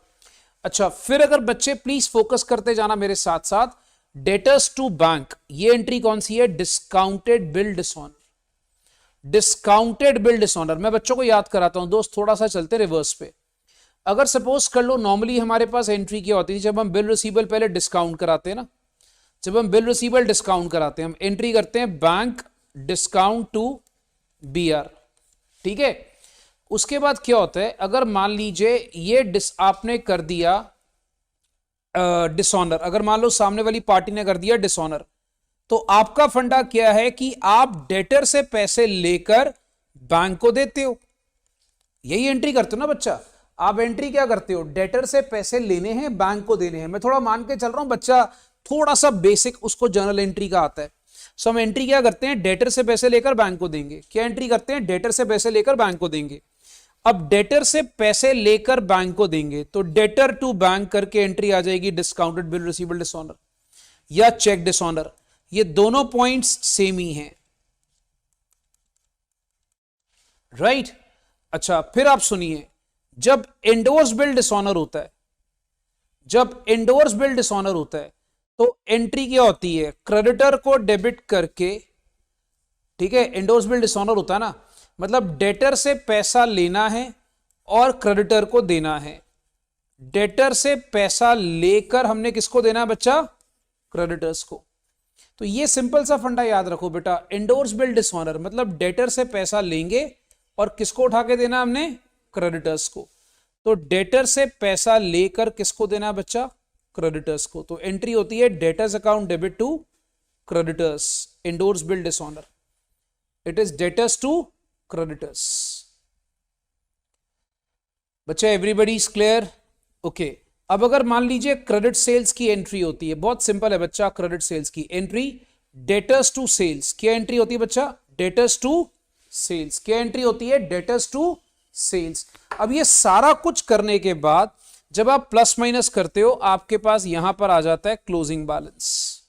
अच्छा, फिर अगर बच्चे प्लीज फोकस करते जाना मेरे साथ साथ, डेटर्स टू बैंक, ये एंट्री कौन सी है, discounted bill dishonour. Discounted bill dishonour मैं बच्चों को याद कराता हूं दोस्त, थोड़ा सा चलते रिवर्स पे। अगर सपोज कर लो, नॉर्मली हमारे पास एंट्री क्या होती थी, जब हम बिल रिसीवेबल पहले डिस्काउंट कराते हैं ना, जब हम बिल रिसीवेबल डिस्काउंट कराते हैं, हम एंट्री करते हैं बैंक डिस्काउंट टू बीआर, ठीक है। उसके बाद क्या होता है, अगर मान लीजिए ये आपने कर दिया डिसऑनर, अगर मान लो सामने वाली पार्टी ने कर दिया डिसऑनर, तो आपका फंडा क्या है कि आप डेटर से पैसे लेकर बैंक को देते हो, यही एंट्री करते हो ना बच्चा। आप एंट्री क्या करते हो, डेटर से पैसे लेने हैं बैंक को देने हैं। मैं थोड़ा मान के चल रहा हूं बच्चा, थोड़ा सा बेसिक उसको जर्नल एंट्री का आता है। सो हम एंट्री क्या करते हैं, डेटर से पैसे लेकर बैंक को देंगे। क्या एंट्री करते हैं, डेटर से पैसे लेकर बैंक को देंगे। अब डेटर से पैसे लेकर बैंक को देंगे, तो डेटर टू बैंक करके एंट्री आ जाएगी डिस्काउंटेड बिल रिसीवेबल डिसऑनर या चेक डिसऑनर। ये दोनों पॉइंट्स सेम ही हैं, राइट। अच्छा, फिर आप सुनिए, जब एंडोर्स बिल डिसऑनर होता है, जब एंडोर्स बिल डिसऑनर होता है, तो एंट्री क्या होती है, क्रेडिटर को डेबिट करके, ठीक है। एंडोर्स बिल डिसऑनर होता है ना, मतलब डेटर से पैसा लेना है और क्रेडिटर को देना है। डेटर से पैसा लेकर हमने किसको देना है बच्चा, क्रेडिटर्स को। तो ये सिंपल सा फंडा याद रखो बेटा, इंडोर्स बिल डिसऑनर मतलब डेटर से पैसा लेंगे और किसको उठा के देना हमने, क्रेडिटर्स को। तो डेटर से पैसा लेकर किसको देना है बच्चा, क्रेडिटर्स को। तो एंट्री होती है debtors account debit to creditors, endorse bill dishonour, it is debtors to creditors. बच्चा एवरीबडी इज क्लियर? ओके। अब अगर मान लीजिए क्रेडिट सेल्स की एंट्री होती है, बहुत सिंपल है बच्चा, क्रेडिट सेल्स की एंट्री डेटर्स टू सेल्स, क्या एंट्री होती है बच्चा, डेटर्स टू सेल्स। क्या एंट्री होती है, डेटर्स टू सेल्स। अब ये सारा कुछ करने के बाद जब आप प्लस माइनस करते हो, आपके पास यहां पर आ जाता है क्लोजिंग बैलेंस,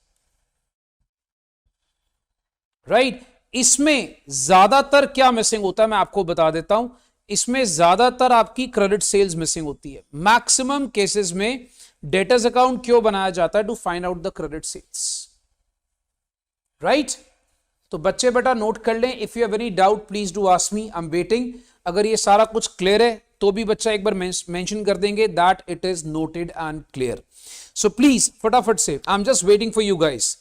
राइट। इसमें ज्यादातर क्या मिसिंग होता है मैं आपको बता देता हूं, इसमें ज्यादातर आपकी क्रेडिट सेल्स मिसिंग होती है। मैक्सिमम केसेस में डेटर्स अकाउंट क्यों बनाया जाता है, to find out the credit sales, right. तो बच्चे बेटा नोट कर लें, if you have any doubt please do ask me, I am waiting. अगर ये सारा कुछ क्लियर है तो भी बच्चा एक बार मेंशन कर देंगे that it is noted and clear. So please फटाफट से, I am just waiting for you guys.